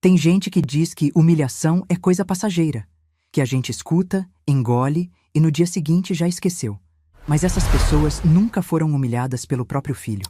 Tem gente que diz que humilhação é coisa passageira, que a gente escuta, engole e no dia seguinte já esqueceu. Mas essas pessoas nunca foram humilhadas pelo próprio filho.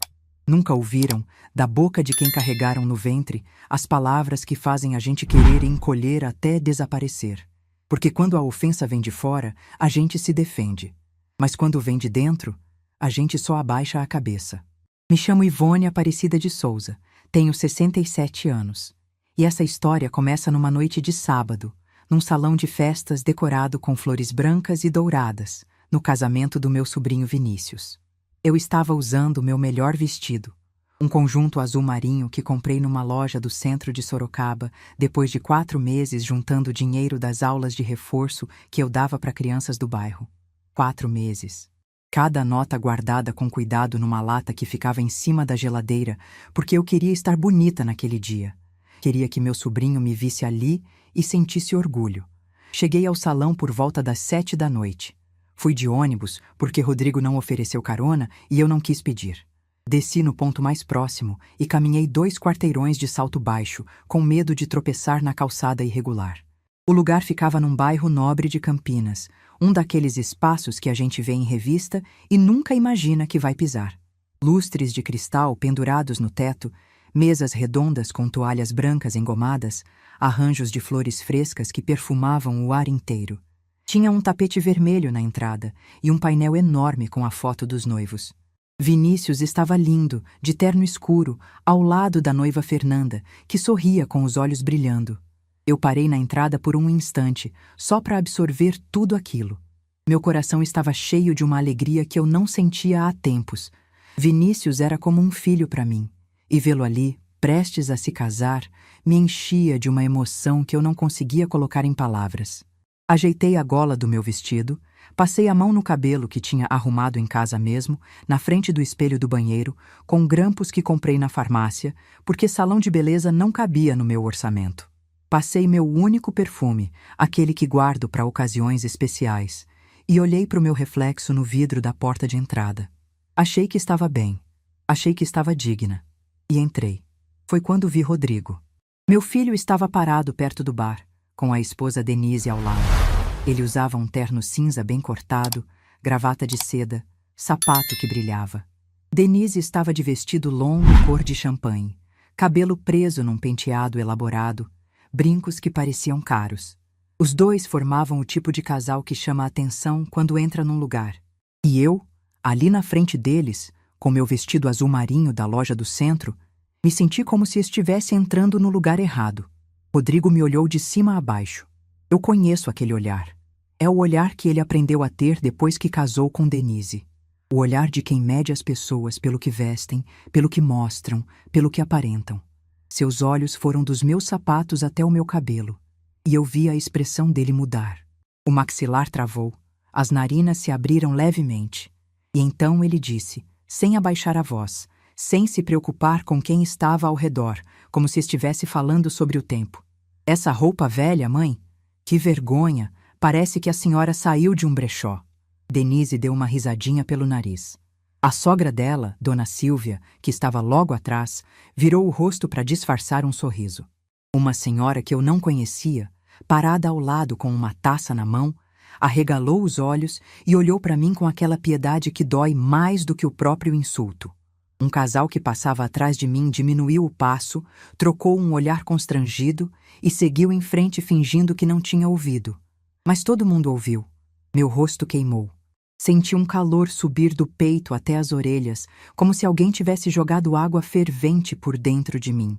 Nunca ouviram, da boca de quem carregaram no ventre, as palavras que fazem a gente querer encolher até desaparecer. Porque quando a ofensa vem de fora, a gente se defende. Mas quando vem de dentro, a gente só abaixa a cabeça. Me chamo Ivone Aparecida de Souza, tenho 67 anos. E essa história começa numa noite de sábado, num salão de festas decorado com flores brancas e douradas, no casamento do meu sobrinho Vinícius. Eu estava usando o meu melhor vestido, um conjunto azul marinho que comprei numa loja do centro de Sorocaba depois de 4 meses juntando dinheiro das aulas de reforço que eu dava para crianças do bairro. 4 meses. Cada nota guardada com cuidado numa lata que ficava em cima da geladeira, porque eu queria estar bonita naquele dia. Queria que meu sobrinho me visse ali e sentisse orgulho. Cheguei ao salão por volta das 7 da noite. Fui de ônibus porque Rodrigo não ofereceu carona e eu não quis pedir. Desci no ponto mais próximo e caminhei 2 quarteirões de salto baixo, com medo de tropeçar na calçada irregular. O lugar ficava num bairro nobre de Campinas, um daqueles espaços que a gente vê em revista e nunca imagina que vai pisar. Lustres de cristal pendurados no teto, mesas redondas com toalhas brancas engomadas, arranjos de flores frescas que perfumavam o ar inteiro. Tinha um tapete vermelho na entrada e um painel enorme com a foto dos noivos. Vinícius estava lindo, de terno escuro, ao lado da noiva Fernanda, que sorria com os olhos brilhando. Eu parei na entrada por um instante, só para absorver tudo aquilo. Meu coração estava cheio de uma alegria que eu não sentia há tempos. Vinícius era como um filho para mim, e vê-lo ali, prestes a se casar, me enchia de uma emoção que eu não conseguia colocar em palavras. Ajeitei a gola do meu vestido, passei a mão no cabelo que tinha arrumado em casa mesmo, na frente do espelho do banheiro, com grampos que comprei na farmácia, porque salão de beleza não cabia no meu orçamento. Passei meu único perfume, aquele que guardo para ocasiões especiais, e olhei para o meu reflexo no vidro da porta de entrada. Achei que estava bem, achei que estava digna, e entrei. Foi quando vi Rodrigo. Meu filho estava parado perto do bar, com a esposa Denise ao lado. Ele usava um terno cinza bem cortado, gravata de seda, sapato que brilhava. Denise estava de vestido longo cor de champanhe, cabelo preso num penteado elaborado, brincos que pareciam caros. Os dois formavam o tipo de casal que chama a atenção quando entra num lugar. E eu, ali na frente deles, com meu vestido azul marinho da loja do centro, me senti como se estivesse entrando no lugar errado. Rodrigo me olhou de cima a baixo. Eu conheço aquele olhar. É o olhar que ele aprendeu a ter depois que casou com Denise. O olhar de quem mede as pessoas pelo que vestem, pelo que mostram, pelo que aparentam. Seus olhos foram dos meus sapatos até o meu cabelo, e eu vi a expressão dele mudar. O maxilar travou, as narinas se abriram levemente, e então ele disse, sem abaixar a voz, sem se preocupar com quem estava ao redor, como se estivesse falando sobre o tempo. Essa roupa velha, mãe? Que vergonha! Parece que a senhora saiu de um brechó. Denise deu uma risadinha pelo nariz. A sogra dela, Dona Silvia, que estava logo atrás, virou o rosto para disfarçar um sorriso. Uma senhora que eu não conhecia, parada ao lado com uma taça na mão, arregalou os olhos e olhou para mim com aquela piedade que dói mais do que o próprio insulto. Um casal que passava atrás de mim diminuiu o passo, trocou um olhar constrangido e seguiu em frente fingindo que não tinha ouvido. Mas todo mundo ouviu. Meu rosto queimou. Senti um calor subir do peito até as orelhas, como se alguém tivesse jogado água fervente por dentro de mim.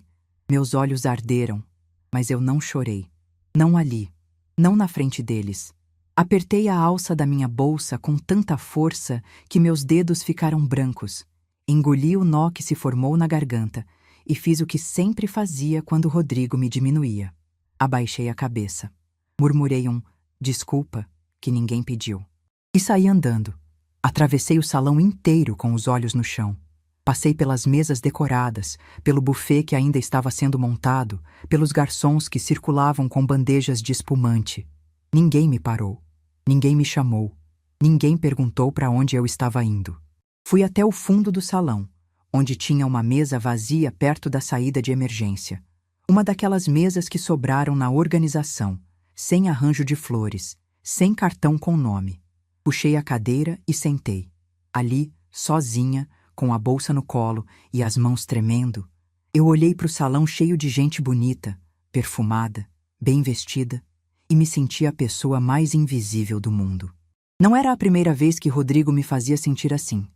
Meus olhos arderam, mas eu não chorei. Não ali, não na frente deles. Apertei a alça da minha bolsa com tanta força que meus dedos ficaram brancos. Engoli o nó que se formou na garganta e fiz o que sempre fazia quando Rodrigo me diminuía. Abaixei a cabeça. Murmurei um desculpa que ninguém pediu. E saí andando. Atravessei o salão inteiro com os olhos no chão. Passei pelas mesas decoradas, pelo buffet que ainda estava sendo montado, pelos garçons que circulavam com bandejas de espumante. Ninguém me parou. Ninguém me chamou. Ninguém perguntou para onde eu estava indo. Fui até o fundo do salão, onde tinha uma mesa vazia perto da saída de emergência. Uma daquelas mesas que sobraram na organização, sem arranjo de flores, sem cartão com nome. Puxei a cadeira e sentei. Ali, sozinha, com a bolsa no colo e as mãos tremendo, eu olhei para o salão cheio de gente bonita, perfumada, bem vestida, e me senti a pessoa mais invisível do mundo. Não era a primeira vez que Rodrigo me fazia sentir assim,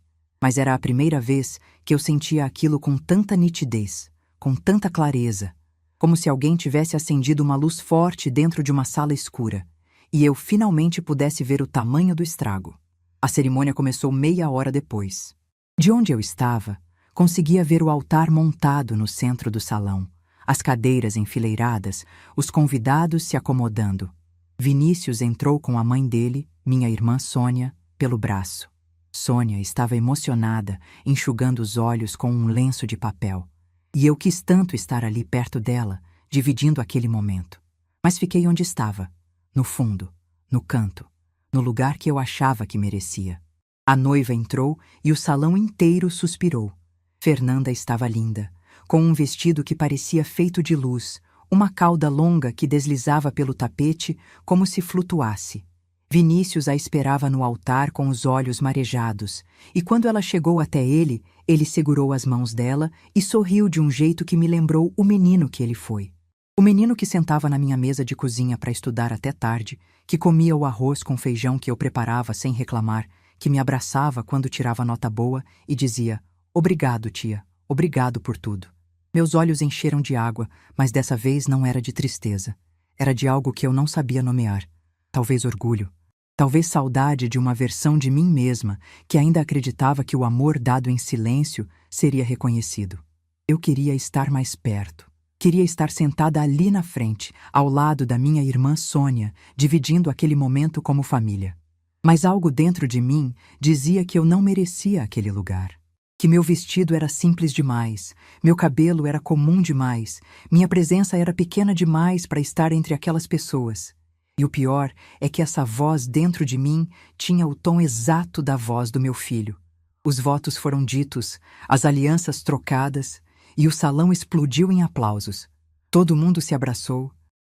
mas era a primeira vez que eu sentia aquilo com tanta nitidez, com tanta clareza, como se alguém tivesse acendido uma luz forte dentro de uma sala escura, e eu finalmente pudesse ver o tamanho do estrago. A cerimônia começou meia hora depois. De onde eu estava, conseguia ver o altar montado no centro do salão, as cadeiras enfileiradas, os convidados se acomodando. Vinícius entrou com a mãe dele, minha irmã Sônia, pelo braço. Sônia estava emocionada, enxugando os olhos com um lenço de papel. E eu quis tanto estar ali perto dela, dividindo aquele momento. Mas fiquei onde estava, no fundo, no canto, no lugar que eu achava que merecia. A noiva entrou e o salão inteiro suspirou. Fernanda estava linda, com um vestido que parecia feito de luz, uma cauda longa que deslizava pelo tapete como se flutuasse. Vinícius a esperava no altar com os olhos marejados, e quando ela chegou até ele, ele segurou as mãos dela e sorriu de um jeito que me lembrou o menino que ele foi. O menino que sentava na minha mesa de cozinha para estudar até tarde, que comia o arroz com feijão que eu preparava sem reclamar, que me abraçava quando tirava nota boa e dizia: "Obrigado, tia, obrigado por tudo." Meus olhos encheram de água, mas dessa vez não era de tristeza. Era de algo que eu não sabia nomear. Talvez orgulho. Talvez saudade de uma versão de mim mesma que ainda acreditava que o amor dado em silêncio seria reconhecido. Eu queria estar mais perto. Queria estar sentada ali na frente, ao lado da minha irmã Sônia, dividindo aquele momento como família. Mas algo dentro de mim dizia que eu não merecia aquele lugar. Que meu vestido era simples demais, meu cabelo era comum demais, minha presença era pequena demais para estar entre aquelas pessoas. E o pior é que essa voz dentro de mim tinha o tom exato da voz do meu filho. Os votos foram ditos, as alianças trocadas, e o salão explodiu em aplausos. Todo mundo se abraçou.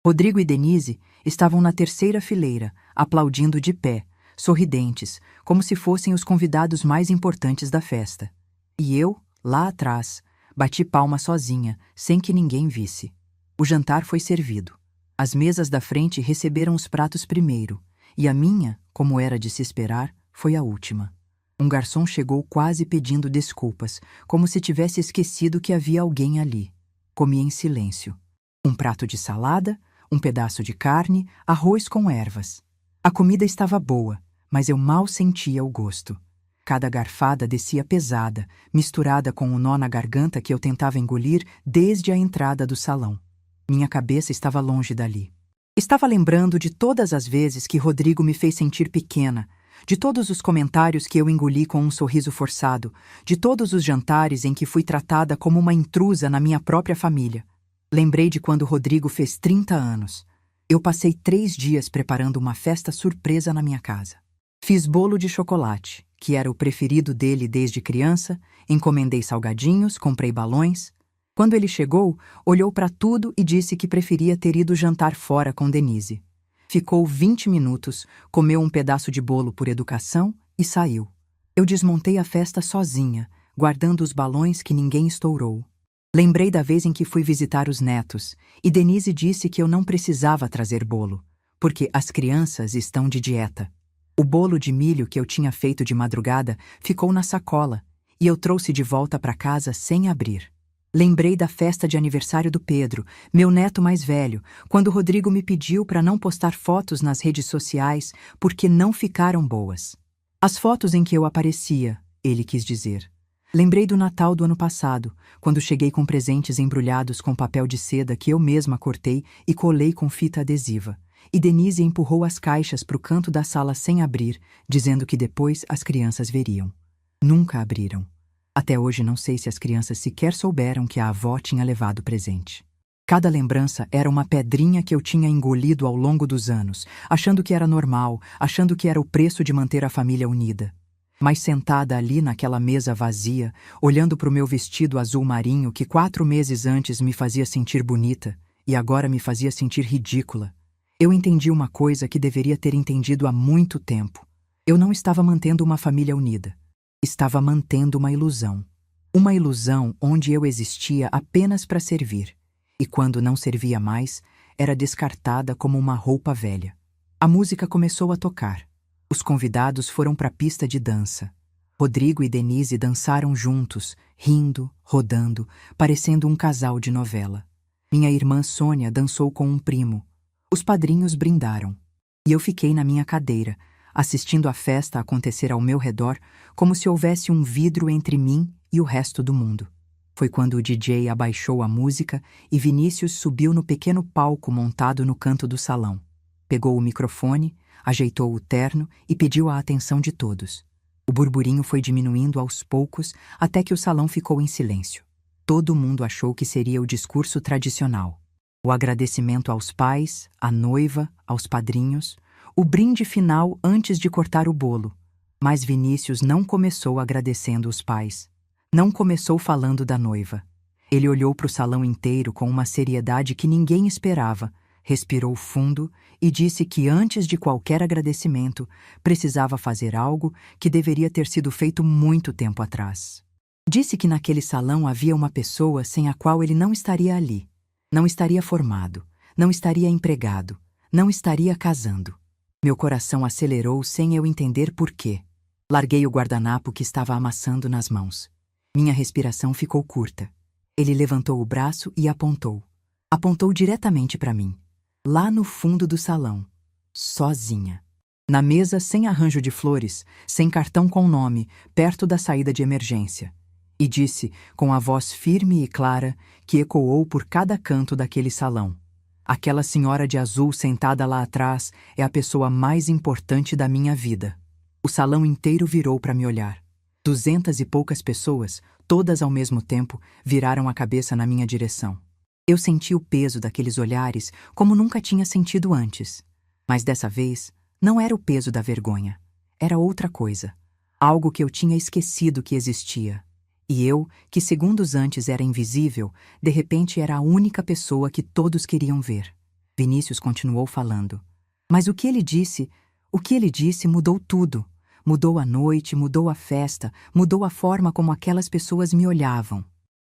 Rodrigo e Denise estavam na terceira fileira, aplaudindo de pé, sorridentes, como se fossem os convidados mais importantes da festa. E eu, lá atrás, bati palma sozinha, sem que ninguém visse. O jantar foi servido. As mesas da frente receberam os pratos primeiro, e a minha, como era de se esperar, foi a última. Um garçom chegou quase pedindo desculpas, como se tivesse esquecido que havia alguém ali. Comi em silêncio. Um prato de salada, um pedaço de carne, arroz com ervas. A comida estava boa, mas eu mal sentia o gosto. Cada garfada descia pesada, misturada com o nó na garganta que eu tentava engolir desde a entrada do salão. Minha cabeça estava longe dali. Estava lembrando de todas as vezes que Rodrigo me fez sentir pequena, de todos os comentários que eu engoli com um sorriso forçado, de todos os jantares em que fui tratada como uma intrusa na minha própria família. Lembrei de quando Rodrigo fez 30 anos. Eu passei 3 dias preparando uma festa surpresa na minha casa. Fiz bolo de chocolate, que era o preferido dele desde criança, encomendei salgadinhos, comprei balões. Quando ele chegou, olhou para tudo e disse que preferia ter ido jantar fora com Denise. Ficou 20 minutos, comeu um pedaço de bolo por educação e saiu. Eu desmontei a festa sozinha, guardando os balões que ninguém estourou. Lembrei da vez em que fui visitar os netos, e Denise disse que eu não precisava trazer bolo, porque as crianças estão de dieta. O bolo de milho que eu tinha feito de madrugada ficou na sacola, e eu trouxe de volta para casa sem abrir. Lembrei da festa de aniversário do Pedro, meu neto mais velho, quando o Rodrigo me pediu para não postar fotos nas redes sociais porque não ficaram boas. As fotos em que eu aparecia, ele quis dizer. Lembrei do Natal do ano passado, quando cheguei com presentes embrulhados com papel de seda que eu mesma cortei e colei com fita adesiva. E Denise empurrou as caixas para o canto da sala sem abrir, dizendo que depois as crianças veriam. Nunca abriram. Até hoje não sei se as crianças sequer souberam que a avó tinha levado presente. Cada lembrança era uma pedrinha que eu tinha engolido ao longo dos anos, achando que era normal, achando que era o preço de manter a família unida. Mas sentada ali naquela mesa vazia, olhando para o meu vestido azul marinho que 4 meses antes me fazia sentir bonita e agora me fazia sentir ridícula, eu entendi uma coisa que deveria ter entendido há muito tempo. Eu não estava mantendo uma família unida. Estava mantendo uma ilusão. Uma ilusão onde eu existia apenas para servir. E quando não servia mais, era descartada como uma roupa velha. A música começou a tocar. Os convidados foram para a pista de dança. Rodrigo e Denise dançaram juntos, rindo, rodando, parecendo um casal de novela. Minha irmã Sônia dançou com um primo. Os padrinhos brindaram. E eu fiquei na minha cadeira, assistindo a festa acontecer ao meu redor como se houvesse um vidro entre mim e o resto do mundo. Foi quando o DJ abaixou a música e Vinícius subiu no pequeno palco montado no canto do salão. Pegou o microfone, ajeitou o terno e pediu a atenção de todos. O burburinho foi diminuindo aos poucos até que o salão ficou em silêncio. Todo mundo achou que seria o discurso tradicional. O agradecimento aos pais, à noiva, aos padrinhos, o brinde final antes de cortar o bolo. Mas Vinícius não começou agradecendo os pais. Não começou falando da noiva. Ele olhou para o salão inteiro com uma seriedade que ninguém esperava, respirou fundo e disse que antes de qualquer agradecimento, precisava fazer algo que deveria ter sido feito muito tempo atrás. Disse que naquele salão havia uma pessoa sem a qual ele não estaria ali. Não estaria formado, não estaria empregado, não estaria casando. Meu coração acelerou sem eu entender por quê. Larguei o guardanapo que estava amassando nas mãos. Minha respiração ficou curta. Ele levantou o braço e apontou. Apontou diretamente para mim. Lá no fundo do salão. Sozinha. Na mesa sem arranjo de flores, sem cartão com nome, perto da saída de emergência. E disse, com a voz firme e clara, que ecoou por cada canto daquele salão. Aquela senhora de azul sentada lá atrás é a pessoa mais importante da minha vida. O salão inteiro virou para me olhar. 200 e poucas pessoas, todas ao mesmo tempo, viraram a cabeça na minha direção. Eu senti o peso daqueles olhares como nunca tinha sentido antes. Mas dessa vez, não era o peso da vergonha. Era outra coisa. Algo que eu tinha esquecido que existia. E eu, que segundos antes era invisível, de repente era a única pessoa que todos queriam ver. Vinícius continuou falando. Mas o que ele disse mudou tudo. Mudou a noite, mudou a festa, mudou a forma como aquelas pessoas me olhavam.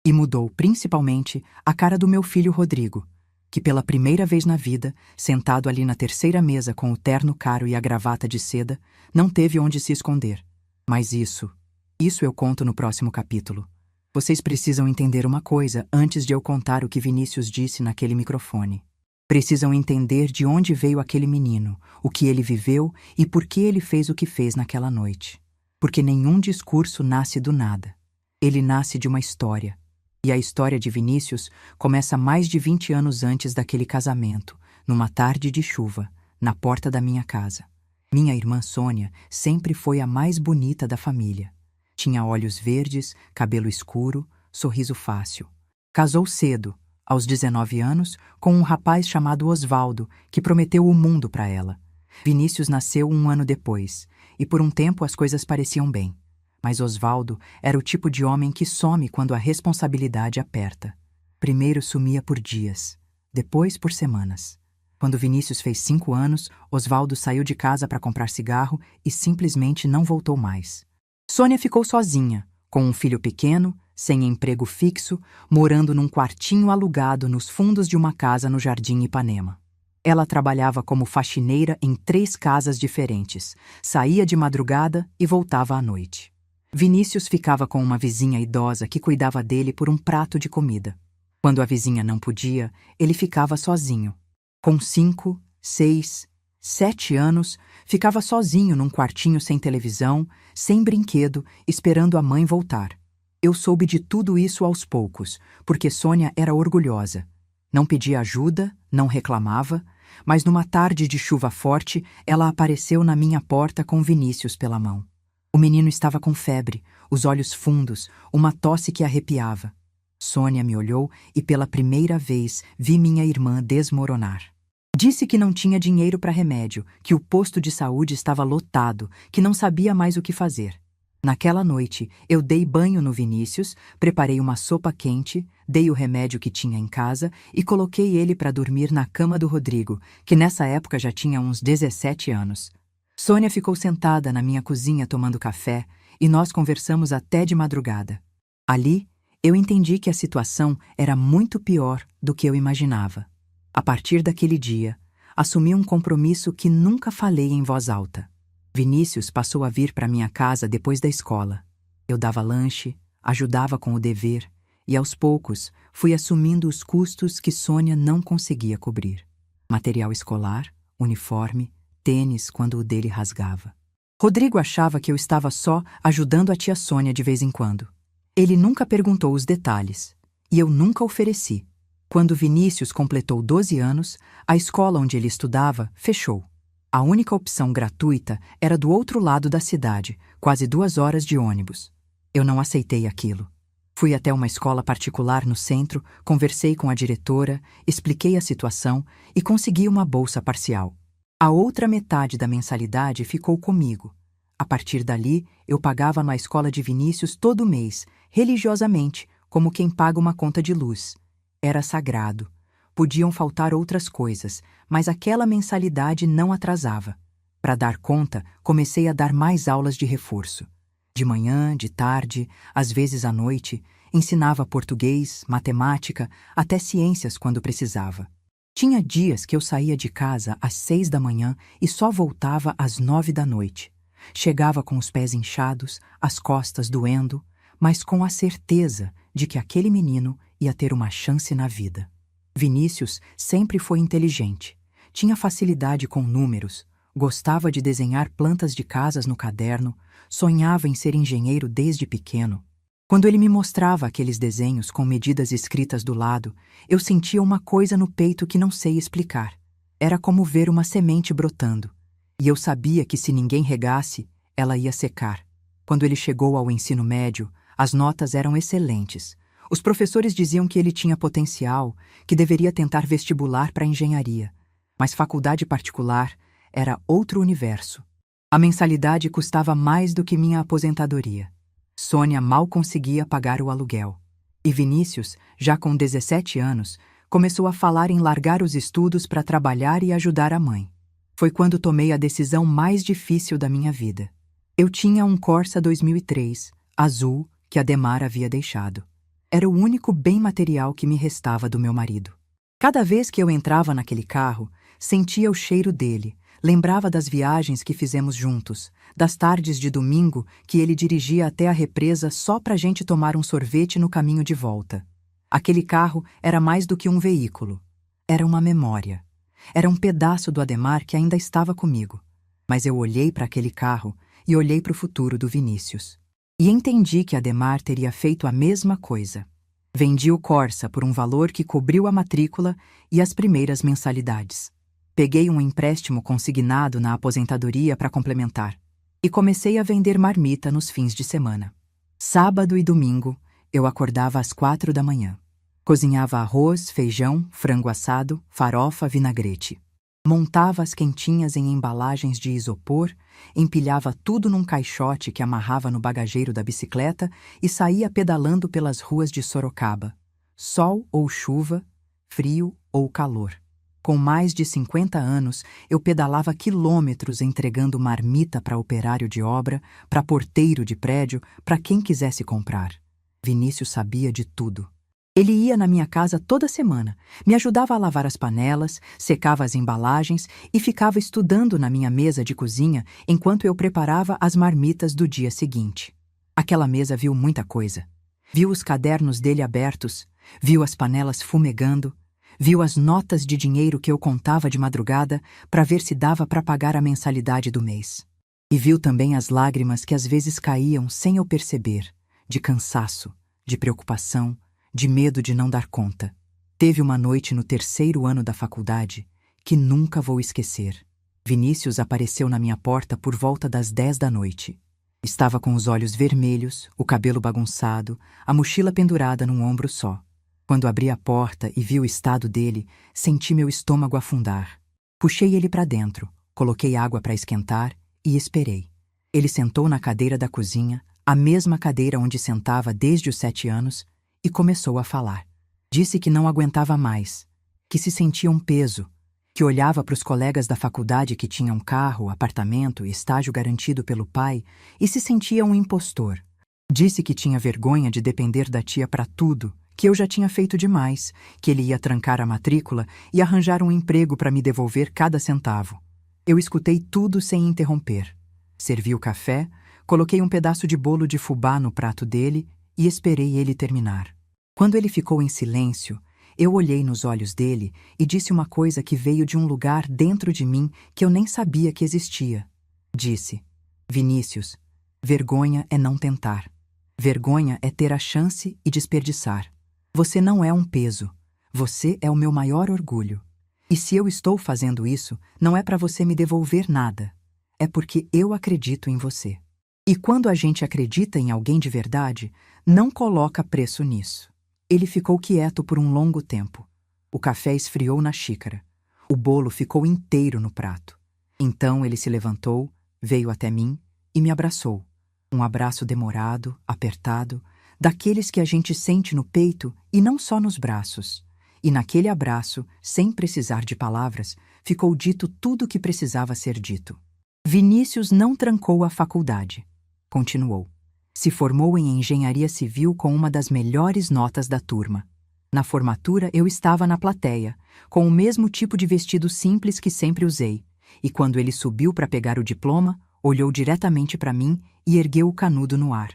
E mudou, principalmente, a cara do meu filho Rodrigo, que pela primeira vez na vida, sentado ali na terceira mesa com o terno caro e a gravata de seda, não teve onde se esconder. Mas isso eu conto no próximo capítulo. Vocês precisam entender uma coisa antes de eu contar o que Vinícius disse naquele microfone. Precisam entender de onde veio aquele menino, o que ele viveu e por que ele fez o que fez naquela noite. Porque nenhum discurso nasce do nada. Ele nasce de uma história. E a história de Vinícius começa mais de 20 anos antes daquele casamento, numa tarde de chuva, na porta da minha casa. Minha irmã Sônia sempre foi a mais bonita da família. Tinha olhos verdes, cabelo escuro, sorriso fácil. Casou cedo, aos 19 anos, com um rapaz chamado Osvaldo, que prometeu o mundo para ela. Vinícius nasceu 1 ano depois, e por um tempo as coisas pareciam bem. Mas Osvaldo era o tipo de homem que some quando a responsabilidade aperta. Primeiro sumia por dias, depois por semanas. Quando Vinícius fez 5 anos, Osvaldo saiu de casa para comprar cigarro e simplesmente não voltou mais. Sônia ficou sozinha, com um filho pequeno, sem emprego fixo, morando num quartinho alugado nos fundos de uma casa no Jardim Ipanema. Ela trabalhava como faxineira em 3 casas diferentes, saía de madrugada e voltava à noite. Vinícius ficava com uma vizinha idosa que cuidava dele por um prato de comida. Quando a vizinha não podia, ele ficava sozinho. Com 5, 6, 7 anos, ficava sozinho num quartinho sem televisão, sem brinquedo, esperando a mãe voltar. Eu soube de tudo isso aos poucos, porque Sônia era orgulhosa. Não pedia ajuda, não reclamava, mas numa tarde de chuva forte, ela apareceu na minha porta com Vinícius pela mão. O menino estava com febre, os olhos fundos, uma tosse que arrepiava. Sônia me olhou e pela primeira vez vi minha irmã desmoronar. Disse que não tinha dinheiro para remédio, que o posto de saúde estava lotado, que não sabia mais o que fazer. Naquela noite, eu dei banho no Vinícius, preparei uma sopa quente, dei o remédio que tinha em casa e coloquei ele para dormir na cama do Rodrigo, que nessa época já tinha uns 17 anos. Sônia ficou sentada na minha cozinha tomando café e nós conversamos até de madrugada. Ali, eu entendi que a situação era muito pior do que eu imaginava. A partir daquele dia, assumi um compromisso que nunca falei em voz alta. Vinícius passou a vir para minha casa depois da escola. Eu dava lanche, ajudava com o dever e, aos poucos, fui assumindo os custos que Sônia não conseguia cobrir. Material escolar, uniforme, tênis quando o dele rasgava. Rodrigo achava que eu estava só ajudando a tia Sônia de vez em quando. Ele nunca perguntou os detalhes, e eu nunca ofereci. Quando Vinícius completou 12 anos, a escola onde ele estudava fechou. A única opção gratuita era do outro lado da cidade, quase 2 horas de ônibus. Eu não aceitei aquilo. Fui até uma escola particular no centro, conversei com a diretora, expliquei a situação e consegui uma bolsa parcial. A outra metade da mensalidade ficou comigo. A partir dali, eu pagava na escola de Vinícius todo mês, religiosamente, como quem paga uma conta de luz. Era sagrado. Podiam faltar outras coisas, mas aquela mensalidade não atrasava. Para dar conta, comecei a dar mais aulas de reforço. De manhã, de tarde, às vezes à noite, ensinava português, matemática, até ciências quando precisava. Tinha dias que eu saía de casa às 6 da manhã e só voltava às 9 da noite. Chegava com os pés inchados, as costas doendo, mas com a certeza de que aquele menino ia ter uma chance na vida. Vinícius sempre foi inteligente, tinha facilidade com números, gostava de desenhar plantas de casas no caderno, sonhava em ser engenheiro desde pequeno. Quando ele me mostrava aqueles desenhos com medidas escritas do lado, eu sentia uma coisa no peito que não sei explicar. Era como ver uma semente brotando, e eu sabia que se ninguém regasse, ela ia secar. Quando ele chegou ao ensino médio, as notas eram excelentes. Os professores diziam que ele tinha potencial, que deveria tentar vestibular para engenharia. Mas faculdade particular era outro universo. A mensalidade custava mais do que minha aposentadoria. Sônia mal conseguia pagar o aluguel. E Vinícius, já com 17 anos, começou a falar em largar os estudos para trabalhar e ajudar a mãe. Foi quando tomei a decisão mais difícil da minha vida. Eu tinha um Corsa 2003, azul, que Ademar havia deixado. Era o único bem material que me restava do meu marido. Cada vez que eu entrava naquele carro, sentia o cheiro dele, lembrava das viagens que fizemos juntos, das tardes de domingo que ele dirigia até a represa só pra gente tomar um sorvete no caminho de volta. Aquele carro era mais do que um veículo. Era uma memória. Era um pedaço do Ademar que ainda estava comigo. Mas eu olhei para aquele carro e olhei para o futuro do Vinícius. E entendi que Ademar teria feito a mesma coisa. Vendi o Corsa por um valor que cobriu a matrícula e as primeiras mensalidades. Peguei um empréstimo consignado na aposentadoria para complementar. E comecei a vender marmita nos fins de semana. Sábado e domingo, eu acordava às 4 da manhã. Cozinhava arroz, feijão, frango assado, farofa, vinagrete. Montava as quentinhas em embalagens de isopor, empilhava tudo num caixote que amarrava no bagageiro da bicicleta e saía pedalando pelas ruas de Sorocaba. Sol ou chuva, frio ou calor. Com mais de 50 anos, eu pedalava quilômetros entregando marmita para operário de obra, para porteiro de prédio, para quem quisesse comprar. Vinícius sabia de tudo. Ele ia na minha casa toda semana, me ajudava a lavar as panelas, secava as embalagens e ficava estudando na minha mesa de cozinha enquanto eu preparava as marmitas do dia seguinte. Aquela mesa viu muita coisa. Viu os cadernos dele abertos, viu as panelas fumegando, viu as notas de dinheiro que eu contava de madrugada para ver se dava para pagar a mensalidade do mês. E viu também as lágrimas que às vezes caíam sem eu perceber, de cansaço, de preocupação, de medo de não dar conta. Teve uma noite no 3º ano da faculdade que nunca vou esquecer. Vinícius apareceu na minha porta por volta das 10 da noite. Estava com os olhos vermelhos, o cabelo bagunçado, a mochila pendurada num ombro só. Quando abri a porta e vi o estado dele, senti meu estômago afundar. Puxei ele para dentro, coloquei água para esquentar e esperei. Ele sentou na cadeira da cozinha, a mesma cadeira onde sentava desde os 7 anos, e começou a falar. Disse que não aguentava mais, que se sentia um peso, que olhava para os colegas da faculdade que tinham carro, apartamento e estágio garantido pelo pai e se sentia um impostor. Disse que tinha vergonha de depender da tia para tudo, que eu já tinha feito demais, que ele ia trancar a matrícula e arranjar um emprego para me devolver cada centavo. Eu escutei tudo sem interromper. Servi o café, coloquei um pedaço de bolo de fubá no prato dele e esperei ele terminar. Quando ele ficou em silêncio, eu olhei nos olhos dele e disse uma coisa que veio de um lugar dentro de mim que eu nem sabia que existia. Disse: Vinícius, vergonha é não tentar. Vergonha é ter a chance e desperdiçar. Você não é um peso. Você é o meu maior orgulho. E se eu estou fazendo isso, não é para você me devolver nada. É porque eu acredito em você. E quando a gente acredita em alguém de verdade, não coloca preço nisso. Ele ficou quieto por um longo tempo. O café esfriou na xícara. O bolo ficou inteiro no prato. Então ele se levantou, veio até mim e me abraçou. Um abraço demorado, apertado, daqueles que a gente sente no peito e não só nos braços. E naquele abraço, sem precisar de palavras, ficou dito tudo o que precisava ser dito. Vinícius não trancou a faculdade. Continuou. Se formou em engenharia civil com uma das melhores notas da turma. Na formatura eu estava na plateia, com o mesmo tipo de vestido simples que sempre usei, e quando ele subiu para pegar o diploma, olhou diretamente para mim e ergueu o canudo no ar.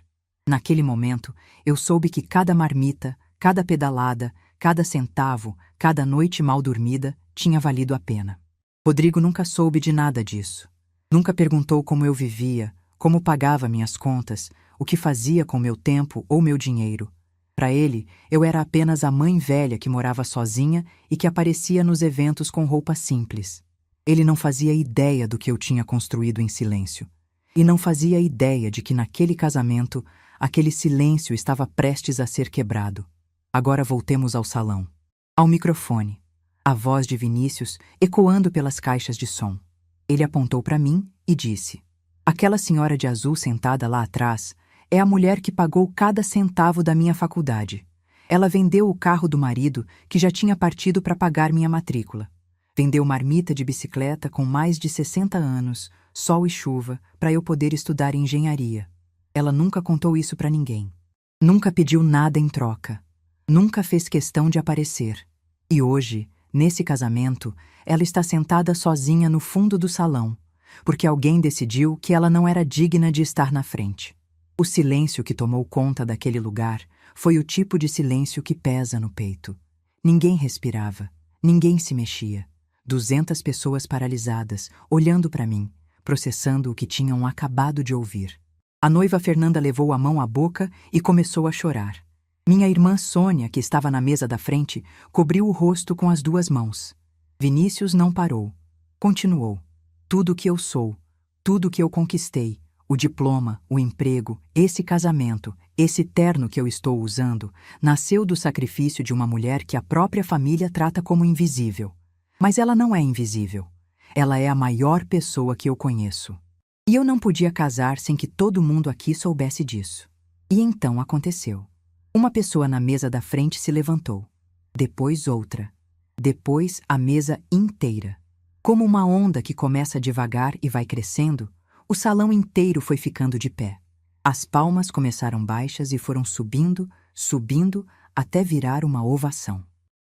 Naquele momento, eu soube que cada marmita, cada pedalada, cada centavo, cada noite mal dormida tinha valido a pena. Rodrigo nunca soube de nada disso. Nunca perguntou como eu vivia, como pagava minhas contas, o que fazia com meu tempo ou meu dinheiro. Para ele, eu era apenas a mãe velha que morava sozinha e que aparecia nos eventos com roupa simples. Ele não fazia ideia do que eu tinha construído em silêncio. E não fazia ideia de que naquele casamento, aquele silêncio estava prestes a ser quebrado. Agora voltemos ao salão. Ao microfone. A voz de Vinícius ecoando pelas caixas de som. Ele apontou para mim e disse: Aquela senhora de azul sentada lá atrás é a mulher que pagou cada centavo da minha faculdade. Ela vendeu o carro do marido que já tinha partido para pagar minha matrícula. Vendeu marmita de bicicleta com mais de 60 anos, sol e chuva, para eu poder estudar engenharia. Ela nunca contou isso para ninguém. Nunca pediu nada em troca. Nunca fez questão de aparecer. E hoje, nesse casamento, ela está sentada sozinha no fundo do salão, porque alguém decidiu que ela não era digna de estar na frente. O silêncio que tomou conta daquele lugar foi o tipo de silêncio que pesa no peito. Ninguém respirava, ninguém se mexia. 200 pessoas paralisadas, olhando para mim, processando o que tinham acabado de ouvir. A noiva Fernanda levou a mão à boca e começou a chorar. Minha irmã Sônia, que estava na mesa da frente, cobriu o rosto com as 2 mãos. Vinícius não parou. Continuou. Tudo o que eu sou, tudo o que eu conquistei, o diploma, o emprego, esse casamento, esse terno que eu estou usando, nasceu do sacrifício de uma mulher que a própria família trata como invisível. Mas ela não é invisível. Ela é a maior pessoa que eu conheço. E eu não podia casar sem que todo mundo aqui soubesse disso. E então aconteceu. Uma pessoa na mesa da frente se levantou. Depois outra. Depois a mesa inteira. Como uma onda que começa devagar e vai crescendo, o salão inteiro foi ficando de pé. As palmas começaram baixas e foram subindo, subindo, até virar uma ovação.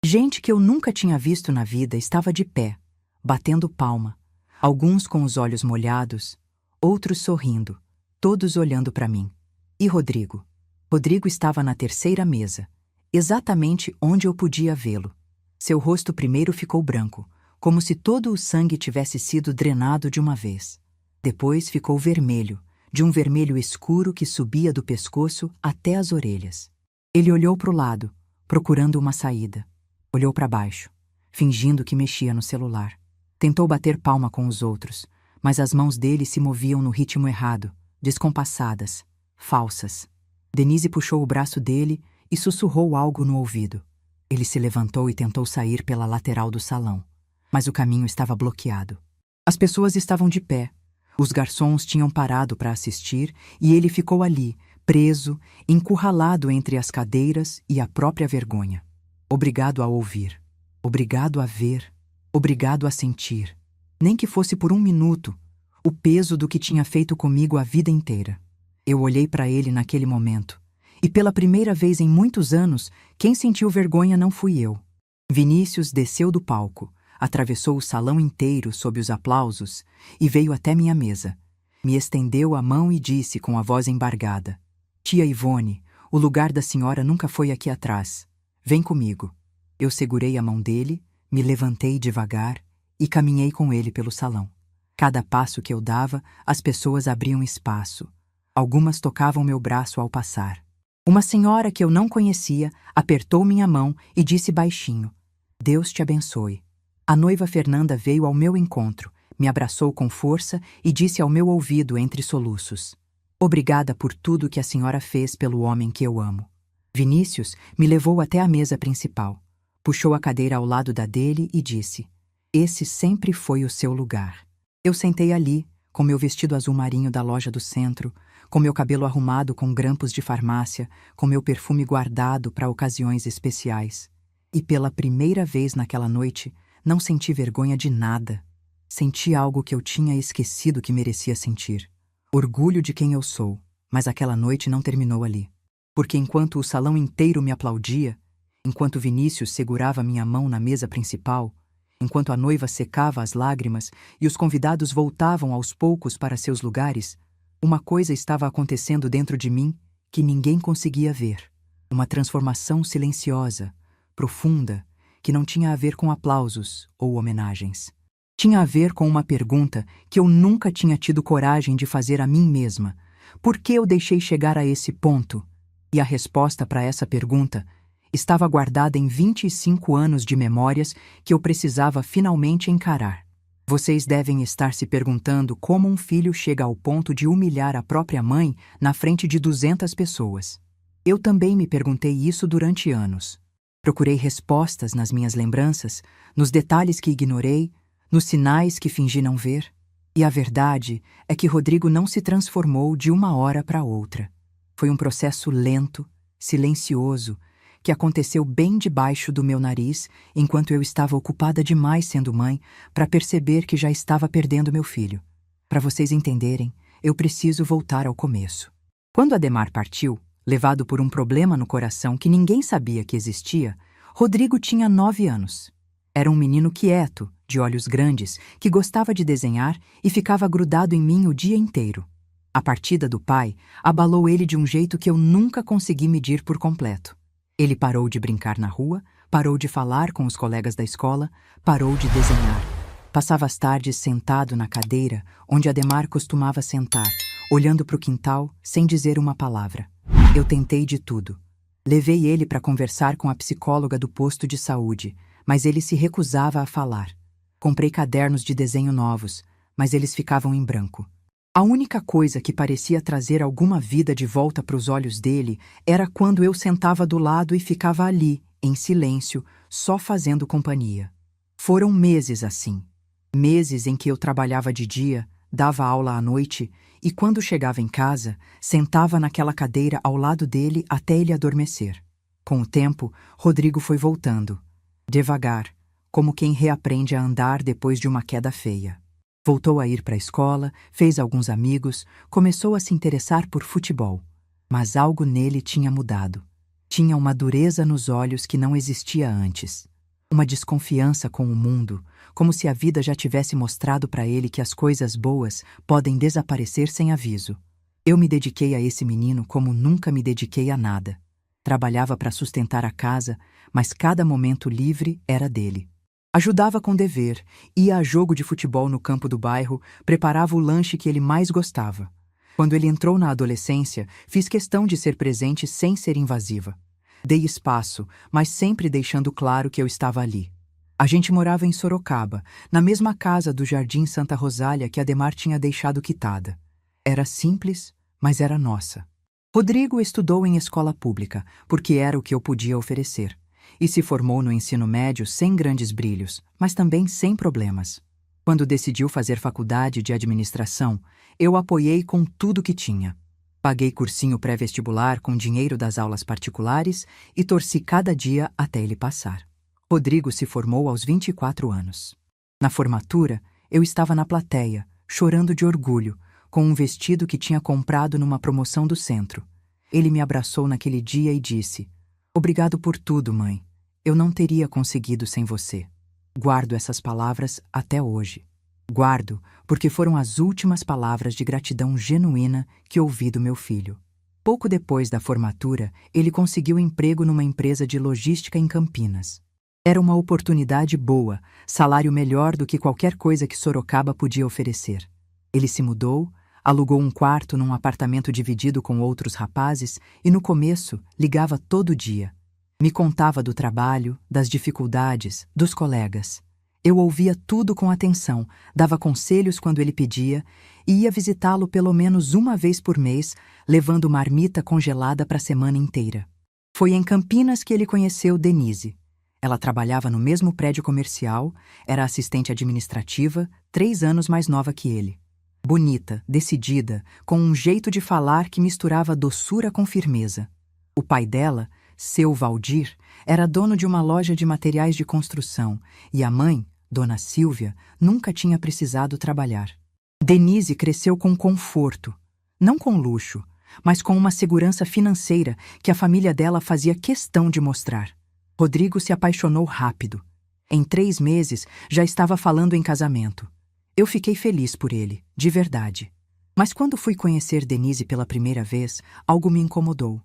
Gente que eu nunca tinha visto na vida estava de pé, batendo palma, alguns com os olhos molhados, outros sorrindo, todos olhando para mim. E Rodrigo? Rodrigo estava na terceira mesa, exatamente onde eu podia vê-lo. Seu rosto primeiro ficou branco, como se todo o sangue tivesse sido drenado de uma vez. Depois ficou vermelho, de um vermelho escuro que subia do pescoço até as orelhas. Ele olhou para o lado, procurando uma saída. Olhou para baixo, fingindo que mexia no celular. Tentou bater palma com os outros, mas as mãos dele se moviam no ritmo errado, descompassadas, falsas. Denise puxou o braço dele e sussurrou algo no ouvido. Ele se levantou e tentou sair pela lateral do salão, mas o caminho estava bloqueado. As pessoas estavam de pé. Os garçons tinham parado para assistir e ele ficou ali, preso, encurralado entre as cadeiras e a própria vergonha. Obrigado a ouvir, obrigado a ver, obrigado a sentir, nem que fosse por um minuto, o peso do que tinha feito comigo a vida inteira. Eu olhei para ele naquele momento, e pela primeira vez em muitos anos, quem sentiu vergonha não fui eu. Vinícius desceu do palco, atravessou o salão inteiro sob os aplausos e veio até minha mesa. Me estendeu a mão e disse com a voz embargada: Tia Ivone, o lugar da senhora nunca foi aqui atrás. Vem comigo. Eu segurei a mão dele, me levantei devagar e caminhei com ele pelo salão. Cada passo que eu dava, as pessoas abriam espaço. Algumas tocavam meu braço ao passar. Uma senhora que eu não conhecia apertou minha mão e disse baixinho: Deus te abençoe. A noiva Fernanda veio ao meu encontro, me abraçou com força e disse ao meu ouvido entre soluços: Obrigada por tudo que a senhora fez pelo homem que eu amo. Vinícius me levou até a mesa principal, puxou a cadeira ao lado da dele e disse: Esse sempre foi o seu lugar. Eu sentei ali, com meu vestido azul marinho da loja do centro, com meu cabelo arrumado com grampos de farmácia, com meu perfume guardado para ocasiões especiais. E pela primeira vez naquela noite, não senti vergonha de nada. Senti algo que eu tinha esquecido que merecia sentir. Orgulho de quem eu sou, mas aquela noite não terminou ali. Porque enquanto o salão inteiro me aplaudia, enquanto Vinícius segurava minha mão na mesa principal, enquanto a noiva secava as lágrimas e os convidados voltavam aos poucos para seus lugares, uma coisa estava acontecendo dentro de mim que ninguém conseguia ver. Uma transformação silenciosa, profunda, que não tinha a ver com aplausos ou homenagens. Tinha a ver com uma pergunta que eu nunca tinha tido coragem de fazer a mim mesma. Por que eu deixei chegar a esse ponto? E a resposta para essa pergunta estava guardada em 25 anos de memórias que eu precisava finalmente encarar. Vocês devem estar se perguntando como um filho chega ao ponto de humilhar a própria mãe na frente de 200 pessoas. Eu também me perguntei isso durante anos. Procurei respostas nas minhas lembranças, nos detalhes que ignorei, nos sinais que fingi não ver. E a verdade é que Rodrigo não se transformou de uma hora para outra. Foi um processo lento, silencioso, que aconteceu bem debaixo do meu nariz, enquanto eu estava ocupada demais sendo mãe, para perceber que já estava perdendo meu filho. Para vocês entenderem, eu preciso voltar ao começo. Quando Ademar partiu, levado por um problema no coração que ninguém sabia que existia, Rodrigo tinha 9 anos. Era um menino quieto, de olhos grandes, que gostava de desenhar e ficava grudado em mim o dia inteiro. A partida do pai abalou ele de um jeito que eu nunca consegui medir por completo. Ele parou de brincar na rua, parou de falar com os colegas da escola, parou de desenhar. Passava as tardes sentado na cadeira onde Ademar costumava sentar, olhando para o quintal sem dizer uma palavra. Eu tentei de tudo. Levei ele para conversar com a psicóloga do posto de saúde, mas ele se recusava a falar. Comprei cadernos de desenho novos, mas eles ficavam em branco. A única coisa que parecia trazer alguma vida de volta para os olhos dele era quando eu sentava do lado e ficava ali, em silêncio, só fazendo companhia. Foram meses assim. Meses em que eu trabalhava de dia, dava aula à noite e, quando chegava em casa, sentava naquela cadeira ao lado dele até ele adormecer. Com o tempo, Rodrigo foi voltando. Devagar, como quem reaprende a andar depois de uma queda feia. Voltou a ir para a escola, fez alguns amigos, começou a se interessar por futebol. Mas algo nele tinha mudado. Tinha uma dureza nos olhos que não existia antes. Uma desconfiança com o mundo, como se a vida já tivesse mostrado para ele que as coisas boas podem desaparecer sem aviso. Eu me dediquei a esse menino como nunca me dediquei a nada. Trabalhava para sustentar a casa, mas cada momento livre era dele. Ajudava com dever, ia a jogo de futebol no campo do bairro, preparava o lanche que ele mais gostava. Quando ele entrou na adolescência, fiz questão de ser presente sem ser invasiva. Dei espaço, mas sempre deixando claro que eu estava ali. A gente morava em Sorocaba, na mesma casa do Jardim Santa Rosália que Ademar tinha deixado quitada. Era simples, mas era nossa. Rodrigo estudou em escola pública, porque era o que eu podia oferecer, e se formou no ensino médio sem grandes brilhos, mas também sem problemas. Quando decidiu fazer faculdade de administração, eu apoiei com tudo que tinha. Paguei cursinho pré-vestibular com dinheiro das aulas particulares e torci cada dia até ele passar. Rodrigo se formou aos 24 anos. Na formatura, eu estava na plateia, chorando de orgulho, com um vestido que tinha comprado numa promoção do centro. Ele me abraçou naquele dia e disse: "Obrigado por tudo, mãe. Eu não teria conseguido sem você." Guardo essas palavras até hoje. Guardo porque foram as últimas palavras de gratidão genuína que ouvi do meu filho. Pouco depois da formatura, ele conseguiu emprego numa empresa de logística em Campinas. Era uma oportunidade boa, salário melhor do que qualquer coisa que Sorocaba podia oferecer. Ele se mudou, alugou um quarto num apartamento dividido com outros rapazes e, no começo, ligava todo dia. Me contava do trabalho, das dificuldades, dos colegas. Eu ouvia tudo com atenção, dava conselhos quando ele pedia e ia visitá-lo pelo menos uma vez por mês, levando marmita congelada para a semana inteira. Foi em Campinas que ele conheceu Denise. Ela trabalhava no mesmo prédio comercial, era assistente administrativa, 3 anos mais nova que ele. Bonita, decidida, com um jeito de falar que misturava doçura com firmeza. O pai dela, seu Valdir, era dono de uma loja de materiais de construção e a mãe, Dona Silvia, nunca tinha precisado trabalhar. Denise cresceu com conforto, não com luxo, mas com uma segurança financeira que a família dela fazia questão de mostrar. Rodrigo se apaixonou rápido. Em 3 meses, já estava falando em casamento. Eu fiquei feliz por ele, de verdade. Mas quando fui conhecer Denise pela primeira vez, algo me incomodou.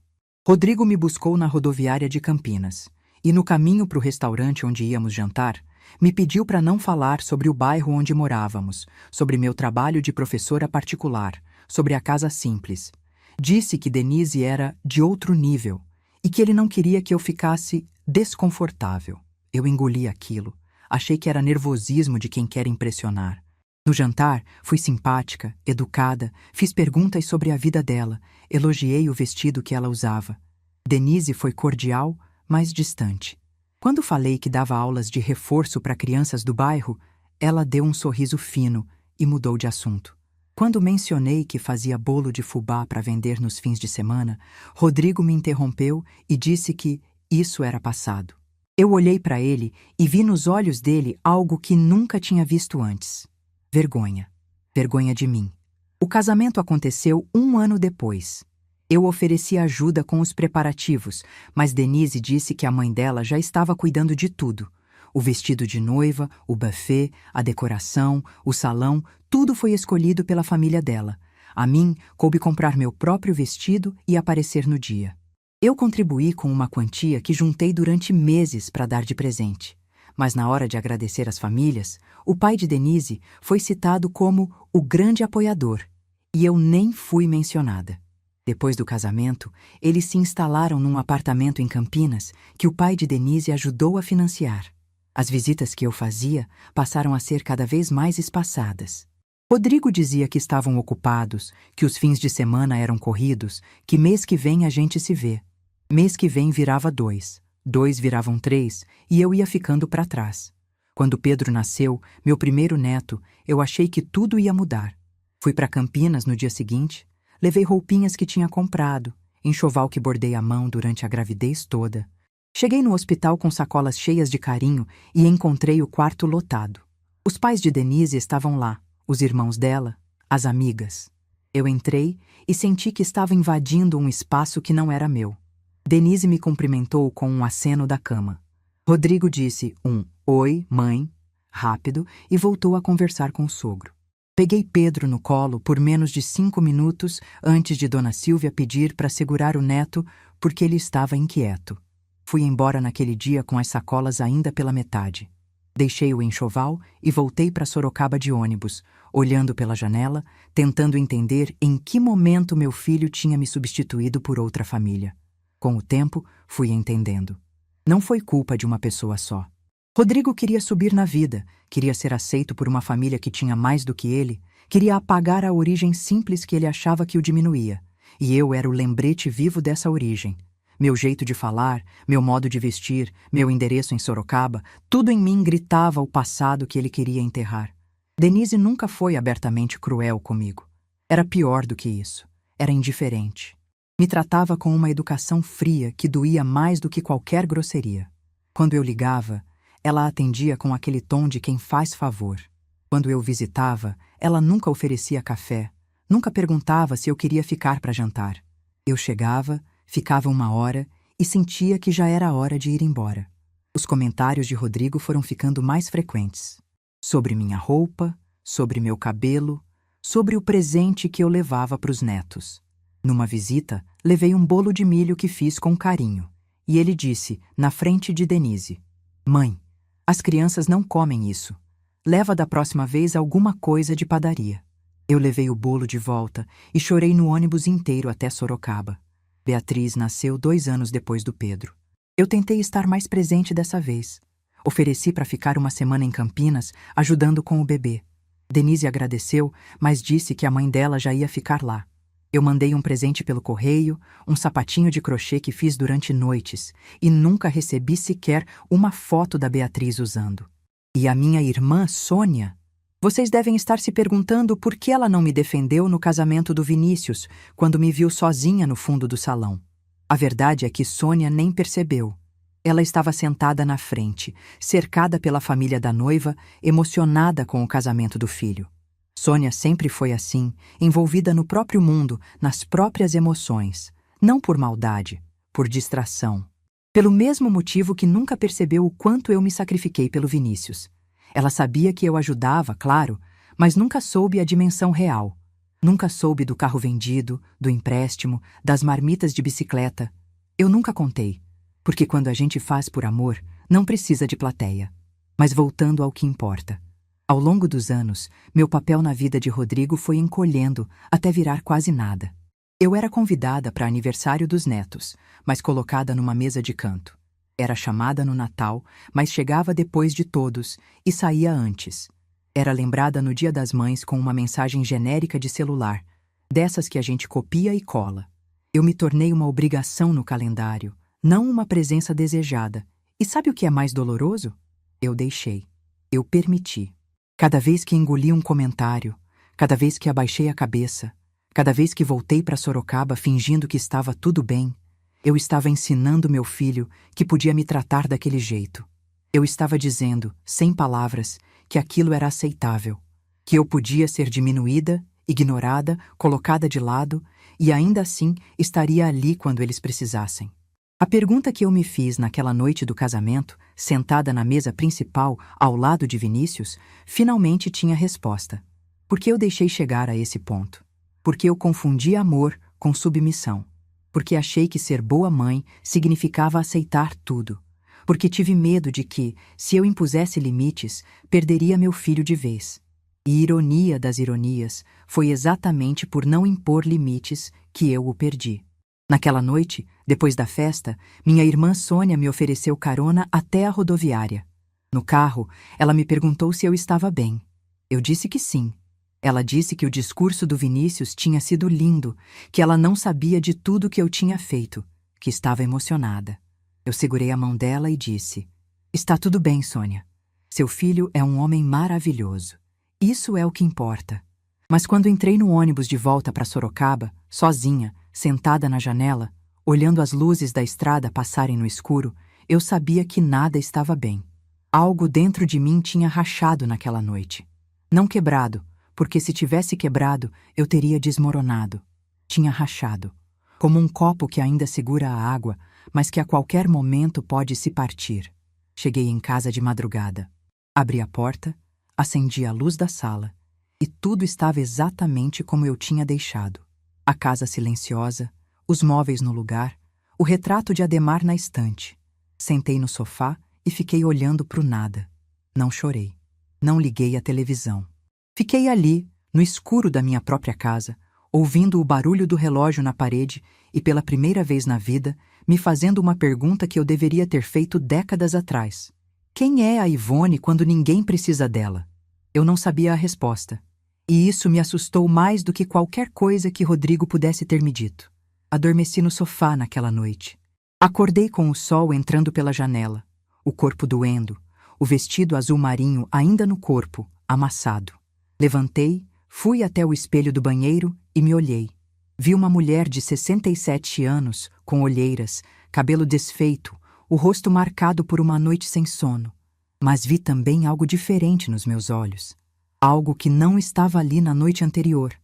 Rodrigo me buscou na rodoviária de Campinas, e no caminho para o restaurante onde íamos jantar, me pediu para não falar sobre o bairro onde morávamos, sobre meu trabalho de professora particular, sobre a casa simples. Disse que Denise era de outro nível e que ele não queria que eu ficasse desconfortável. Eu engoli aquilo. Achei que era nervosismo de quem quer impressionar. No jantar, fui simpática, educada, fiz perguntas sobre a vida dela, elogiei o vestido que ela usava. Denise foi cordial, mas distante. Quando falei que dava aulas de reforço para crianças do bairro, ela deu um sorriso fino e mudou de assunto. Quando mencionei que fazia bolo de fubá para vender nos fins de semana, Rodrigo me interrompeu e disse que isso era passado. Eu olhei para ele e vi nos olhos dele algo que nunca tinha visto antes. Vergonha. Vergonha de mim. O casamento aconteceu 1 ano depois. Eu ofereci ajuda com os preparativos, mas Denise disse que a mãe dela já estava cuidando de tudo. O vestido de noiva, o buffet, a decoração, o salão, tudo foi escolhido pela família dela. A mim, coube comprar meu próprio vestido e aparecer no dia. Eu contribuí com uma quantia que juntei durante meses para dar de presente. Mas na hora de agradecer às famílias, o pai de Denise foi citado como o grande apoiador, e eu nem fui mencionada. Depois do casamento, eles se instalaram num apartamento em Campinas que o pai de Denise ajudou a financiar. As visitas que eu fazia passaram a ser cada vez mais espaçadas. Rodrigo dizia que estavam ocupados, que os fins de semana eram corridos, que mês que vem a gente se vê. Mês que vem virava 2, 2 viravam 3 e eu ia ficando para trás. Quando Pedro nasceu, meu primeiro neto, eu achei que tudo ia mudar. Fui para Campinas no dia seguinte, levei roupinhas que tinha comprado, enxoval que bordei à mão durante a gravidez toda. Cheguei no hospital com sacolas cheias de carinho e encontrei o quarto lotado. Os pais de Denise estavam lá, os irmãos dela, as amigas. Eu entrei e senti que estava invadindo um espaço que não era meu. Denise me cumprimentou com um aceno da cama. Rodrigo disse um "Oi, mãe", rápido, e voltou a conversar com o sogro. Peguei Pedro no colo por menos de 5 minutos antes de Dona Silvia pedir para segurar o neto porque ele estava inquieto. Fui embora naquele dia com as sacolas ainda pela metade. Deixei o enxoval e voltei para Sorocaba de ônibus, olhando pela janela, tentando entender em que momento meu filho tinha me substituído por outra família. Com o tempo, fui entendendo. Não foi culpa de uma pessoa só. Rodrigo queria subir na vida, queria ser aceito por uma família que tinha mais do que ele, queria apagar a origem simples que ele achava que o diminuía. E eu era o lembrete vivo dessa origem. Meu jeito de falar, meu modo de vestir, meu endereço em Sorocaba, tudo em mim gritava o passado que ele queria enterrar. Denise nunca foi abertamente cruel comigo. Era pior do que isso. era indiferente. Me tratava com uma educação fria que doía mais do que qualquer grosseria. Quando eu ligava, ela atendia com aquele tom de quem faz favor. Quando eu visitava, ela nunca oferecia café, nunca perguntava se eu queria ficar para jantar. Eu chegava, ficava 1 hora e sentia que já era hora de ir embora. Os comentários de Rodrigo foram ficando mais frequentes. Sobre minha roupa, sobre meu cabelo, sobre o presente que eu levava para os netos. Numa visita, levei um bolo de milho que fiz com carinho, e ele disse, na frente de Denise: "Mãe, as crianças não comem isso. Leva da próxima vez alguma coisa de padaria." Eu levei o bolo de volta e chorei no ônibus inteiro até Sorocaba. Beatriz nasceu 2 anos depois do Pedro. Eu tentei estar mais presente dessa vez. Ofereci para ficar 1 semana em Campinas, ajudando com o bebê. Denise agradeceu, mas disse que a mãe dela já ia ficar lá. Eu mandei um presente pelo correio, um sapatinho de crochê que fiz durante noites, e nunca recebi sequer uma foto da Beatriz usando. E a minha irmã, Sônia? Vocês devem estar se perguntando por que ela não me defendeu no casamento do Vinícius, quando me viu sozinha no fundo do salão. A verdade é que Sônia nem percebeu. Ela estava sentada na frente, cercada pela família da noiva, emocionada com o casamento do filho. Sônia sempre foi assim, envolvida no próprio mundo, nas próprias emoções, não por maldade, por distração. Pelo mesmo motivo que nunca percebeu o quanto eu me sacrifiquei pelo Vinícius. Ela sabia que eu ajudava, claro, mas nunca soube a dimensão real. Nunca soube do carro vendido, do empréstimo, das marmitas de bicicleta. Eu nunca contei, porque quando a gente faz por amor, não precisa de plateia. Mas voltando ao que importa. Ao longo dos anos, meu papel na vida de Rodrigo foi encolhendo até virar quase nada. Eu era convidada para aniversário dos netos, mas colocada numa mesa de canto. Era chamada no Natal, mas chegava depois de todos e saía antes. Era lembrada no Dia das Mães com uma mensagem genérica de celular, dessas que a gente copia e cola. Eu me tornei uma obrigação no calendário, não uma presença desejada. E sabe o que é mais doloroso? Eu deixei. Eu permiti. Cada vez que engoli um comentário, cada vez que abaixei a cabeça, cada vez que voltei para Sorocaba fingindo que estava tudo bem, eu estava ensinando meu filho que podia me tratar daquele jeito. Eu estava dizendo, sem palavras, que aquilo era aceitável, que eu podia ser diminuída, ignorada, colocada de lado e ainda assim estaria ali quando eles precisassem. A pergunta que eu me fiz naquela noite do casamento, sentada na mesa principal ao lado de Vinícius, finalmente tinha resposta. Por que eu deixei chegar a esse ponto? Porque eu confundi amor com submissão. Porque achei que ser boa mãe significava aceitar tudo. Porque tive medo de que, se eu impusesse limites, perderia meu filho de vez. E ironia das ironias, foi exatamente por não impor limites que eu o perdi. Naquela noite, depois da festa, minha irmã Sônia me ofereceu carona até a rodoviária. No carro, ela me perguntou se eu estava bem. Eu disse que sim. Ela disse que o discurso do Vinícius tinha sido lindo, que ela não sabia de tudo que eu tinha feito, que estava emocionada. Eu segurei a mão dela e disse: "Está tudo bem, Sônia. Seu filho é um homem maravilhoso. Isso é o que importa." Mas quando entrei no ônibus de volta para Sorocaba, sozinha, sentada na janela, olhando as luzes da estrada passarem no escuro, eu sabia que nada estava bem. Algo dentro de mim tinha rachado naquela noite. Não quebrado, porque se tivesse quebrado, eu teria desmoronado. Tinha rachado, como um copo que ainda segura a água, mas que a qualquer momento pode se partir. Cheguei em casa de madrugada. Abri a porta, acendi a luz da sala, e tudo estava exatamente como eu tinha deixado. A casa silenciosa, os móveis no lugar, o retrato de Ademar na estante. Sentei no sofá e fiquei olhando para o nada. Não chorei. Não liguei a televisão. Fiquei ali, no escuro da minha própria casa, ouvindo o barulho do relógio na parede e, pela primeira vez na vida, me fazendo uma pergunta que eu deveria ter feito décadas atrás. Quem é a Ivone quando ninguém precisa dela? Eu não sabia a resposta. E isso me assustou mais do que qualquer coisa que Rodrigo pudesse ter me dito. Adormeci no sofá naquela noite. Acordei com o sol entrando pela janela, o corpo doendo, o vestido azul marinho ainda no corpo, amassado. Levantei, fui até o espelho do banheiro e me olhei. Vi uma mulher de 67 anos, com olheiras, cabelo desfeito, o rosto marcado por uma noite sem sono. Mas vi também algo diferente nos meus olhos. Algo que não estava ali na noite anterior.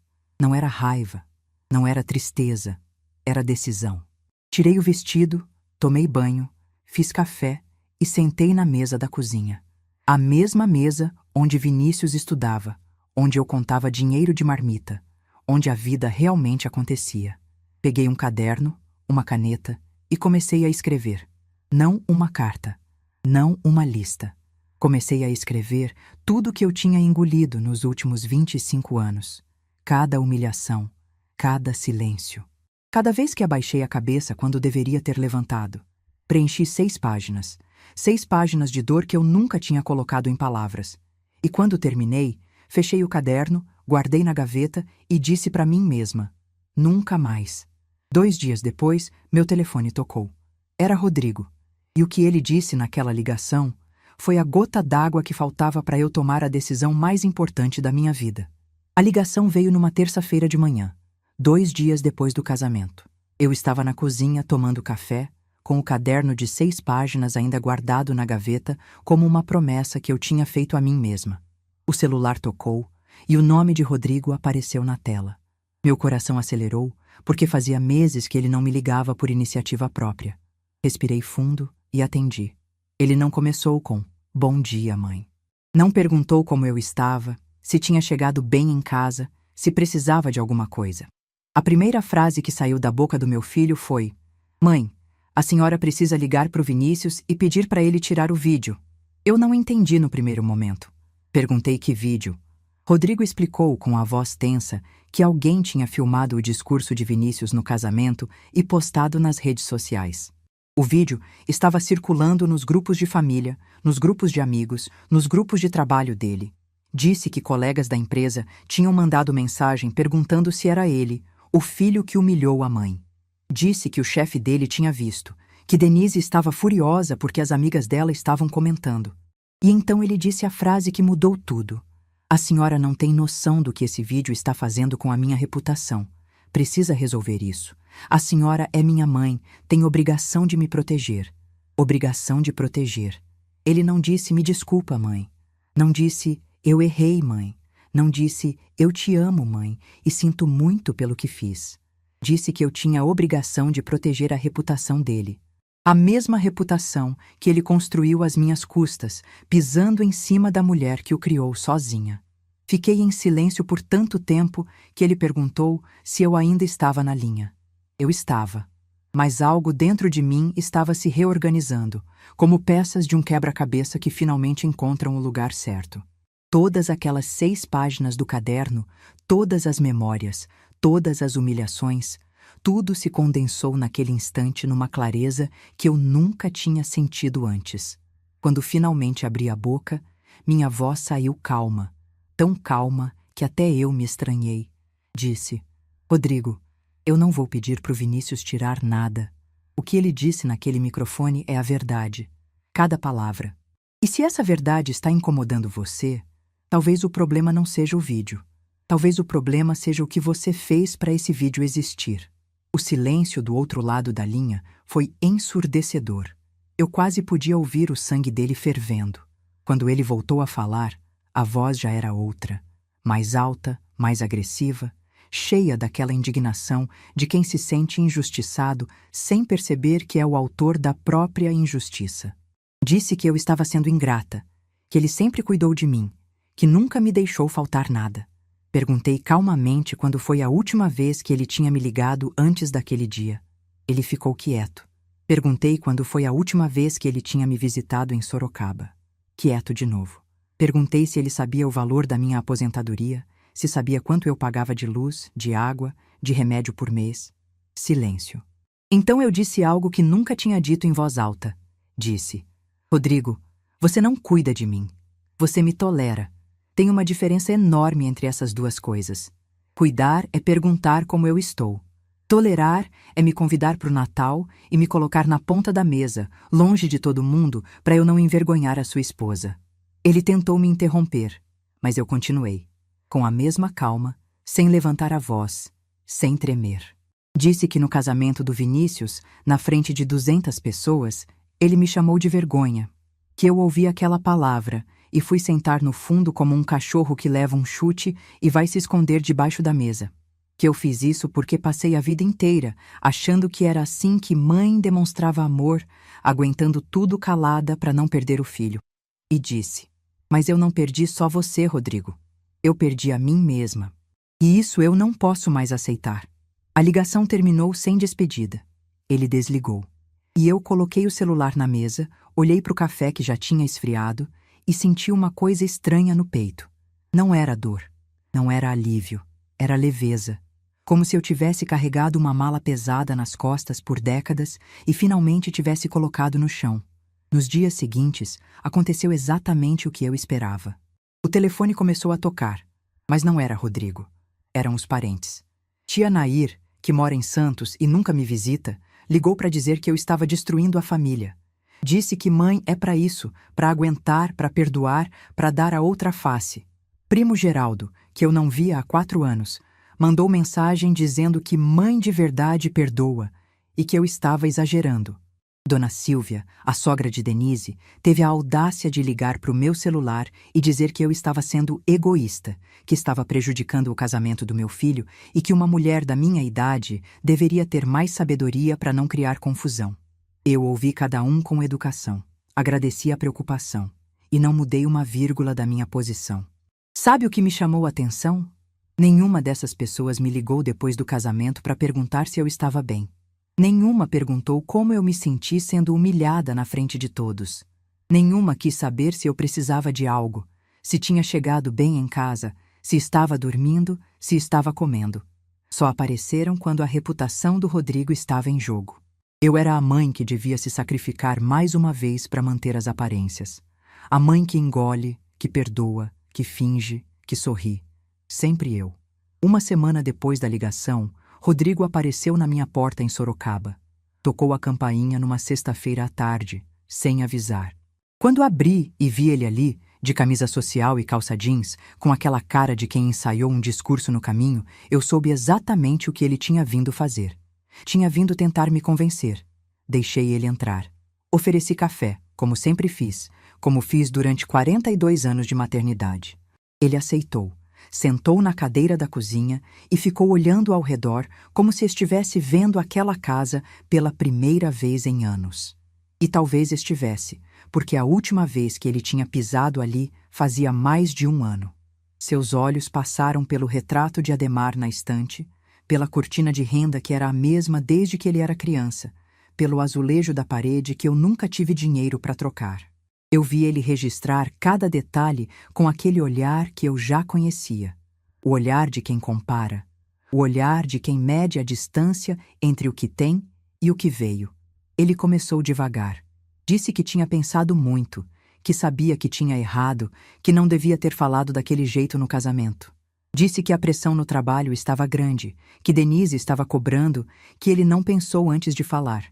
Não era raiva, não era tristeza, era decisão. Tirei o vestido, tomei banho, fiz café e sentei na mesa da cozinha. A mesma mesa onde Vinícius estudava, onde eu contava dinheiro de marmita, onde a vida realmente acontecia. Peguei um caderno, uma caneta e comecei a escrever. Não uma carta, não uma lista. Comecei a escrever tudo o que eu tinha engolido nos últimos 25 anos. Cada humilhação, cada silêncio. Cada vez que abaixei a cabeça quando deveria ter levantado. Preenchi 6 páginas. 6 páginas de dor que eu nunca tinha colocado em palavras. E quando terminei, fechei o caderno, guardei na gaveta e disse para mim mesma: nunca mais. 2 dias depois, meu telefone tocou. Era Rodrigo. E o que ele disse naquela ligação foi a gota d'água que faltava para eu tomar a decisão mais importante da minha vida. A ligação veio numa terça-feira de manhã, 2 dias depois do casamento. Eu estava na cozinha tomando café, com o caderno de 6 páginas ainda guardado na gaveta como uma promessa que eu tinha feito a mim mesma. O celular tocou e o nome de Rodrigo apareceu na tela. Meu coração acelerou porque fazia meses que ele não me ligava por iniciativa própria. Respirei fundo e atendi. Ele não começou com "Bom dia, mãe". Não perguntou como eu estava, se tinha chegado bem em casa, se precisava de alguma coisa. A primeira frase que saiu da boca do meu filho foi: "Mãe, a senhora precisa ligar para o Vinícius e pedir para ele tirar o vídeo". Eu não entendi no primeiro momento. Perguntei que vídeo. Rodrigo explicou com a voz tensa que alguém tinha filmado o discurso de Vinícius no casamento e postado nas redes sociais. O vídeo estava circulando nos grupos de família, nos grupos de amigos, nos grupos de trabalho dele. Disse que colegas da empresa tinham mandado mensagem perguntando se era ele, o filho que humilhou a mãe. Disse que o chefe dele tinha visto, que Denise estava furiosa porque as amigas dela estavam comentando. E então ele disse a frase que mudou tudo. "A senhora não tem noção do que esse vídeo está fazendo com a minha reputação. Precisa resolver isso. A senhora é minha mãe, tem obrigação de me proteger." Obrigação de proteger. Ele não disse "me desculpa, mãe". Não disse "eu errei, mãe". Não disse "eu te amo, mãe, e sinto muito pelo que fiz". Disse que eu tinha a obrigação de proteger a reputação dele. A mesma reputação que ele construiu às minhas custas, pisando em cima da mulher que o criou sozinha. Fiquei em silêncio por tanto tempo que ele perguntou se eu ainda estava na linha. Eu estava, mas algo dentro de mim estava se reorganizando, como peças de um quebra-cabeça que finalmente encontram o lugar certo. Todas aquelas 6 páginas do caderno, todas as memórias, todas as humilhações, tudo se condensou naquele instante numa clareza que eu nunca tinha sentido antes. Quando finalmente abri a boca, minha voz saiu calma, tão calma que até eu me estranhei. Disse: "Rodrigo, eu não vou pedir pro Vinícius tirar nada. O que ele disse naquele microfone é a verdade. Cada palavra. E se essa verdade está incomodando você, talvez o problema não seja o vídeo. Talvez o problema seja o que você fez para esse vídeo existir." O silêncio do outro lado da linha foi ensurdecedor. Eu quase podia ouvir o sangue dele fervendo. Quando ele voltou a falar, a voz já era outra, mais alta, mais agressiva, cheia daquela indignação de quem se sente injustiçado sem perceber que é o autor da própria injustiça. Disse que eu estava sendo ingrata, que ele sempre cuidou de mim, que nunca me deixou faltar nada. Perguntei calmamente quando foi a última vez que ele tinha me ligado antes daquele dia. Ele ficou quieto. Perguntei quando foi a última vez que ele tinha me visitado em Sorocaba. Quieto de novo. Perguntei se ele sabia o valor da minha aposentadoria, se sabia quanto eu pagava de luz, de água, de remédio por mês. Silêncio. Então eu disse algo que nunca tinha dito em voz alta. Disse: "Rodrigo, você não cuida de mim. Você me tolera. Tem uma diferença enorme entre essas duas coisas. Cuidar é perguntar como eu estou. Tolerar é me convidar para o Natal e me colocar na ponta da mesa, longe de todo mundo, para eu não envergonhar a sua esposa." Ele tentou me interromper, mas eu continuei, com a mesma calma, sem levantar a voz. sem tremer. Disse que no casamento do Vinícius, na frente de 200 pessoas, ele me chamou de vergonha, que eu ouvi aquela palavra e fui sentar no fundo como um cachorro que leva um chute e vai se esconder debaixo da mesa. Que eu fiz isso porque passei a vida inteira achando que era assim que mãe demonstrava amor, aguentando tudo calada para não perder o filho. E disse: mas eu não perdi só você, Rodrigo. Eu perdi a mim mesma. E isso eu não posso mais aceitar. A ligação terminou sem despedida. Ele desligou. E eu coloquei o celular na mesa, olhei para o café que já tinha esfriado e senti uma coisa estranha no peito. Não era dor, não era alívio, era leveza. Como se eu tivesse carregado uma mala pesada nas costas por décadas e finalmente tivesse colocado no chão. Nos dias seguintes, aconteceu exatamente o que eu esperava. O telefone começou a tocar, mas não era Rodrigo. Eram os parentes. Tia Nair, que mora em Santos e nunca me visita, ligou para dizer que eu estava destruindo a família. Disse que mãe é para isso, para aguentar, para perdoar, para dar a outra face. Primo Geraldo, que eu não via há 4 anos, mandou mensagem dizendo que mãe de verdade perdoa e que eu estava exagerando. Dona Silvia, a sogra de Denise, teve a audácia de ligar para o meu celular e dizer que eu estava sendo egoísta, que estava prejudicando o casamento do meu filho e que uma mulher da minha idade deveria ter mais sabedoria para não criar confusão. Eu ouvi cada um com educação, agradeci a preocupação e não mudei uma vírgula da minha posição. Sabe o que me chamou a atenção? Nenhuma dessas pessoas me ligou depois do casamento para perguntar se eu estava bem. Nenhuma perguntou como eu me senti sendo humilhada na frente de todos. Nenhuma quis saber se eu precisava de algo, se tinha chegado bem em casa, se estava dormindo, se estava comendo. Só apareceram quando a reputação do Rodrigo estava em jogo. Eu era a mãe que devia se sacrificar mais uma vez para manter as aparências. A mãe que engole, que perdoa, que finge, que sorri. Sempre eu. Uma semana depois da ligação, Rodrigo apareceu na minha porta em Sorocaba. Tocou a campainha numa sexta-feira à tarde, sem avisar. Quando abri e vi ele ali, de camisa social e calça jeans, com aquela cara de quem ensaiou um discurso no caminho, eu soube exatamente o que ele tinha vindo fazer. Tinha vindo tentar me convencer. Deixei ele entrar. Ofereci café, como sempre fiz, como fiz durante 42 anos de maternidade. Ele aceitou. Sentou na cadeira da cozinha e ficou olhando ao redor como se estivesse vendo aquela casa pela primeira vez em anos. E talvez estivesse, porque a última vez que ele tinha pisado ali fazia mais de 1 ano. Seus olhos passaram pelo retrato de Ademar na estante, pela cortina de renda que era a mesma desde que ele era criança, pelo azulejo da parede que eu nunca tive dinheiro para trocar. Eu vi ele registrar cada detalhe com aquele olhar que eu já conhecia. O olhar de quem compara. O olhar de quem mede a distância entre o que tem e o que veio. Ele começou devagar. Disse que tinha pensado muito, que sabia que tinha errado, que não devia ter falado daquele jeito no casamento. Disse que a pressão no trabalho estava grande, que Denise estava cobrando, que ele não pensou antes de falar.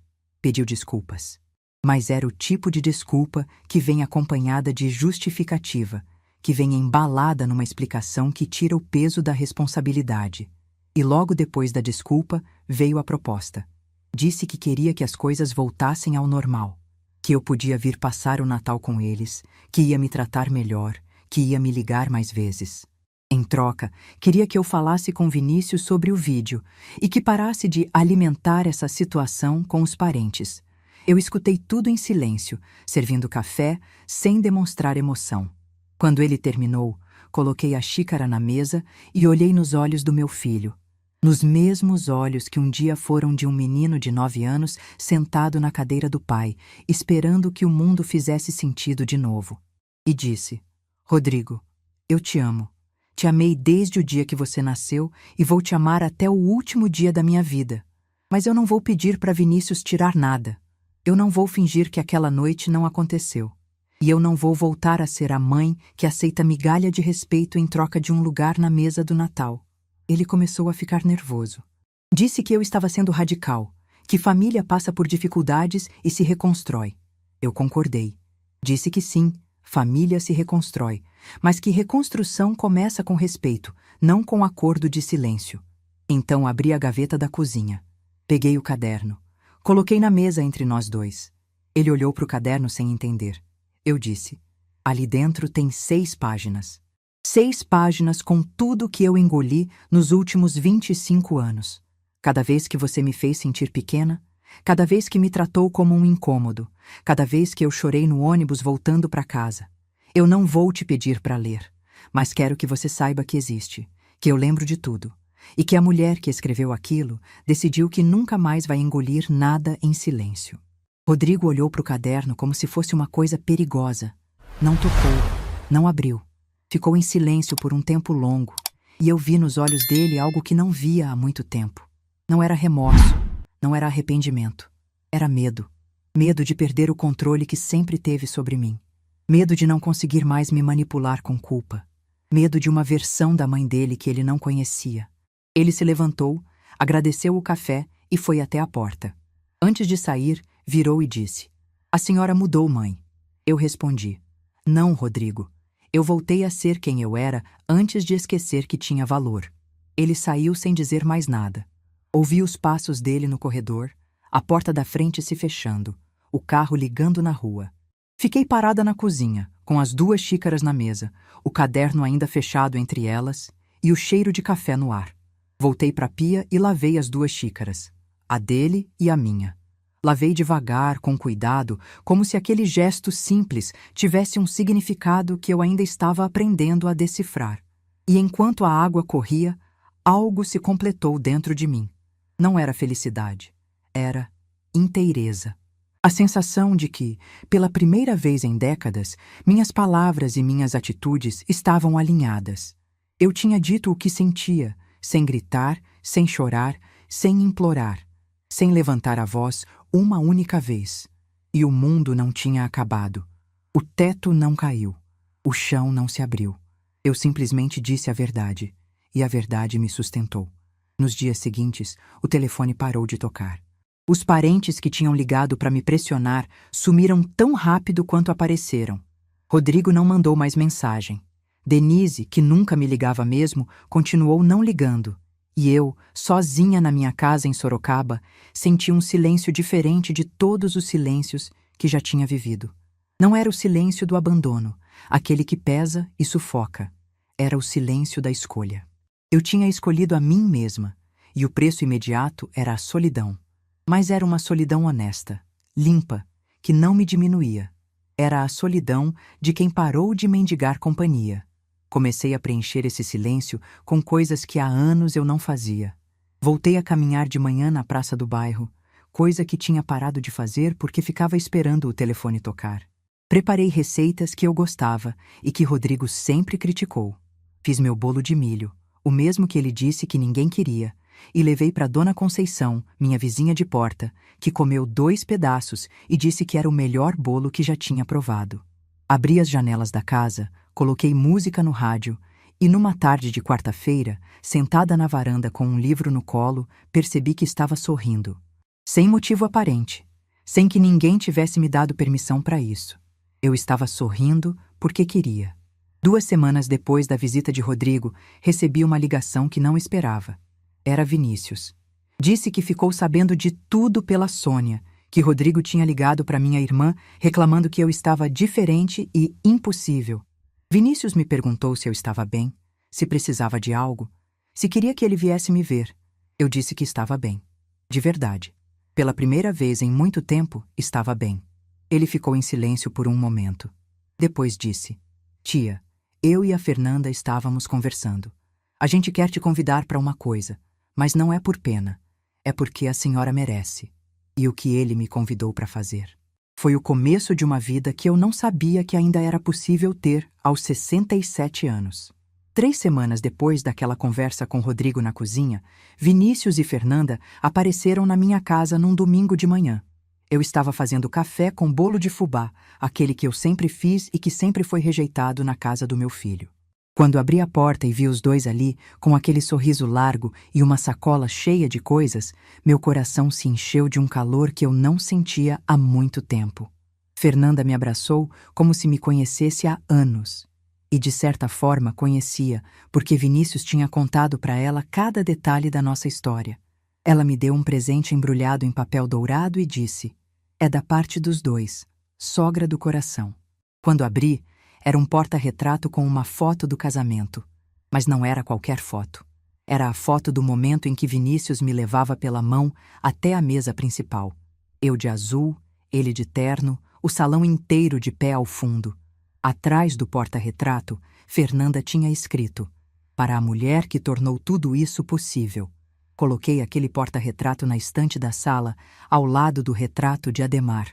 Pediu desculpas. Mas era o tipo de desculpa que vem acompanhada de justificativa, que vem embalada numa explicação que tira o peso da responsabilidade. E logo depois da desculpa veio a proposta. Disse que queria que as coisas voltassem ao normal, que eu podia vir passar o Natal com eles, que ia me tratar melhor, que ia me ligar mais vezes. Em troca, queria que eu falasse com Vinícius sobre o vídeo e que parasse de alimentar essa situação com os parentes. Eu escutei tudo em silêncio, servindo café, sem demonstrar emoção. Quando ele terminou, coloquei a xícara na mesa e olhei nos olhos do meu filho. Nos mesmos olhos que um dia foram de um menino de 9 anos sentado na cadeira do pai, esperando que o mundo fizesse sentido de novo. E disse: Rodrigo, eu te amo. Te amei desde o dia que você nasceu e vou te amar até o último dia da minha vida. Mas eu não vou pedir para Vinícius tirar nada. Eu não vou fingir que aquela noite não aconteceu. E eu não vou voltar a ser a mãe que aceita migalha de respeito em troca de um lugar na mesa do Natal. Ele começou a ficar nervoso. Disse que eu estava sendo radical, que família passa por dificuldades e se reconstrói. Eu concordei. Disse que sim, família se reconstrói, mas que reconstrução começa com respeito, não com acordo de silêncio. Então abri a gaveta da cozinha. Peguei o caderno. Coloquei na mesa entre nós dois. Ele olhou para o caderno sem entender. Eu disse: ali dentro tem 6 páginas. 6 páginas com tudo que eu engoli nos últimos 25 anos. Cada vez que você me fez sentir pequena, cada vez que me tratou como um incômodo, cada vez que eu chorei no ônibus voltando para casa. Eu não vou te pedir para ler, mas quero que você saiba que existe, que eu lembro de tudo, e que a mulher que escreveu aquilo decidiu que nunca mais vai engolir nada em silêncio. Rodrigo olhou para o caderno como se fosse uma coisa perigosa. Não tocou, não abriu. Ficou em silêncio por um tempo longo, e eu vi nos olhos dele algo que não via há muito tempo. Não era remorso, não era arrependimento. Era medo. Medo de perder o controle que sempre teve sobre mim. Medo de não conseguir mais me manipular com culpa. Medo de uma versão da mãe dele que ele não conhecia. Ele se levantou, agradeceu o café e foi até a porta. Antes de sair, virou e disse: "A senhora mudou, mãe." Eu respondi: "Não, Rodrigo. Eu voltei a ser quem eu era antes de esquecer que tinha valor." Ele saiu sem dizer mais nada. Ouvi os passos dele no corredor, a porta da frente se fechando, o carro ligando na rua. Fiquei parada na cozinha, com as 2 xícaras na mesa, o caderno ainda fechado entre elas e o cheiro de café no ar. Voltei para a pia e lavei as 2 xícaras, a dele e a minha. Lavei devagar, com cuidado, como se aquele gesto simples tivesse um significado que eu ainda estava aprendendo a decifrar. E enquanto a água corria, algo se completou dentro de mim. Não era felicidade, era inteireza. A sensação de que, pela primeira vez em décadas, minhas palavras e minhas atitudes estavam alinhadas. Eu tinha dito o que sentia, sem gritar, sem chorar, sem implorar, sem levantar a voz uma única vez. E o mundo não tinha acabado. O teto não caiu. O chão não se abriu. Eu simplesmente disse a verdade, e a verdade me sustentou. Nos dias seguintes, o telefone parou de tocar. Os parentes que tinham ligado para me pressionar sumiram tão rápido quanto apareceram. Rodrigo não mandou mais mensagem. Denise, que nunca me ligava mesmo, continuou não ligando. E eu, sozinha na minha casa em Sorocaba, senti um silêncio diferente de todos os silêncios que já tinha vivido. Não era o silêncio do abandono, aquele que pesa e sufoca. Era o silêncio da escolha. Eu tinha escolhido a mim mesma, e o preço imediato era a solidão. Mas era uma solidão honesta, limpa, que não me diminuía. Era a solidão de quem parou de mendigar companhia. Comecei a preencher esse silêncio com coisas que há anos eu não fazia. Voltei a caminhar de manhã na praça do bairro, coisa que tinha parado de fazer porque ficava esperando o telefone tocar. Preparei receitas que eu gostava e que Rodrigo sempre criticou. Fiz meu bolo de milho, o mesmo que ele disse que ninguém queria, e levei para Dona Conceição, minha vizinha de porta, que comeu 2 pedaços e disse que era o melhor bolo que já tinha provado. Abri as janelas da casa, coloquei música no rádio e, numa tarde de quarta-feira, sentada na varanda com um livro no colo, percebi que estava sorrindo. Sem motivo aparente, sem que ninguém tivesse me dado permissão para isso. Eu estava sorrindo porque queria. 2 semanas depois da visita de Rodrigo, recebi uma ligação que não esperava. Era Vinícius. Disse que ficou sabendo de tudo pela Sônia, que Rodrigo tinha ligado para minha irmã reclamando que eu estava diferente e impossível. Vinícius me perguntou se eu estava bem, se precisava de algo, se queria que ele viesse me ver. Eu disse que estava bem. De verdade. Pela primeira vez em muito tempo, estava bem. Ele ficou em silêncio por um momento. Depois disse: "Tia, eu e a Fernanda estávamos conversando. A gente quer te convidar para uma coisa, mas não é por pena, é porque a senhora merece." E o que ele me convidou para fazer foi o começo de uma vida que eu não sabia que ainda era possível ter aos 67 anos. 3 semanas depois daquela conversa com Rodrigo na cozinha, Vinícius e Fernanda apareceram na minha casa num domingo de manhã. Eu estava fazendo café com bolo de fubá, aquele que eu sempre fiz e que sempre foi rejeitado na casa do meu filho. Quando abri a porta e vi os 2 ali, com aquele sorriso largo e uma sacola cheia de coisas, meu coração se encheu de um calor que eu não sentia há muito tempo. Fernanda me abraçou como se me conhecesse há anos. E de certa forma conhecia, porque Vinícius tinha contado para ela cada detalhe da nossa história. Ela me deu um presente embrulhado em papel dourado e disse: "É da parte dos dois, sogra do coração." Quando abri, era um porta-retrato com uma foto do casamento. Mas não era qualquer foto. Era a foto do momento em que Vinícius me levava pela mão até a mesa principal. Eu de azul, ele de terno, o salão inteiro de pé ao fundo. Atrás do porta-retrato, Fernanda tinha escrito: "Para a mulher que tornou tudo isso possível." Coloquei aquele porta-retrato na estante da sala, ao lado do retrato de Ademar.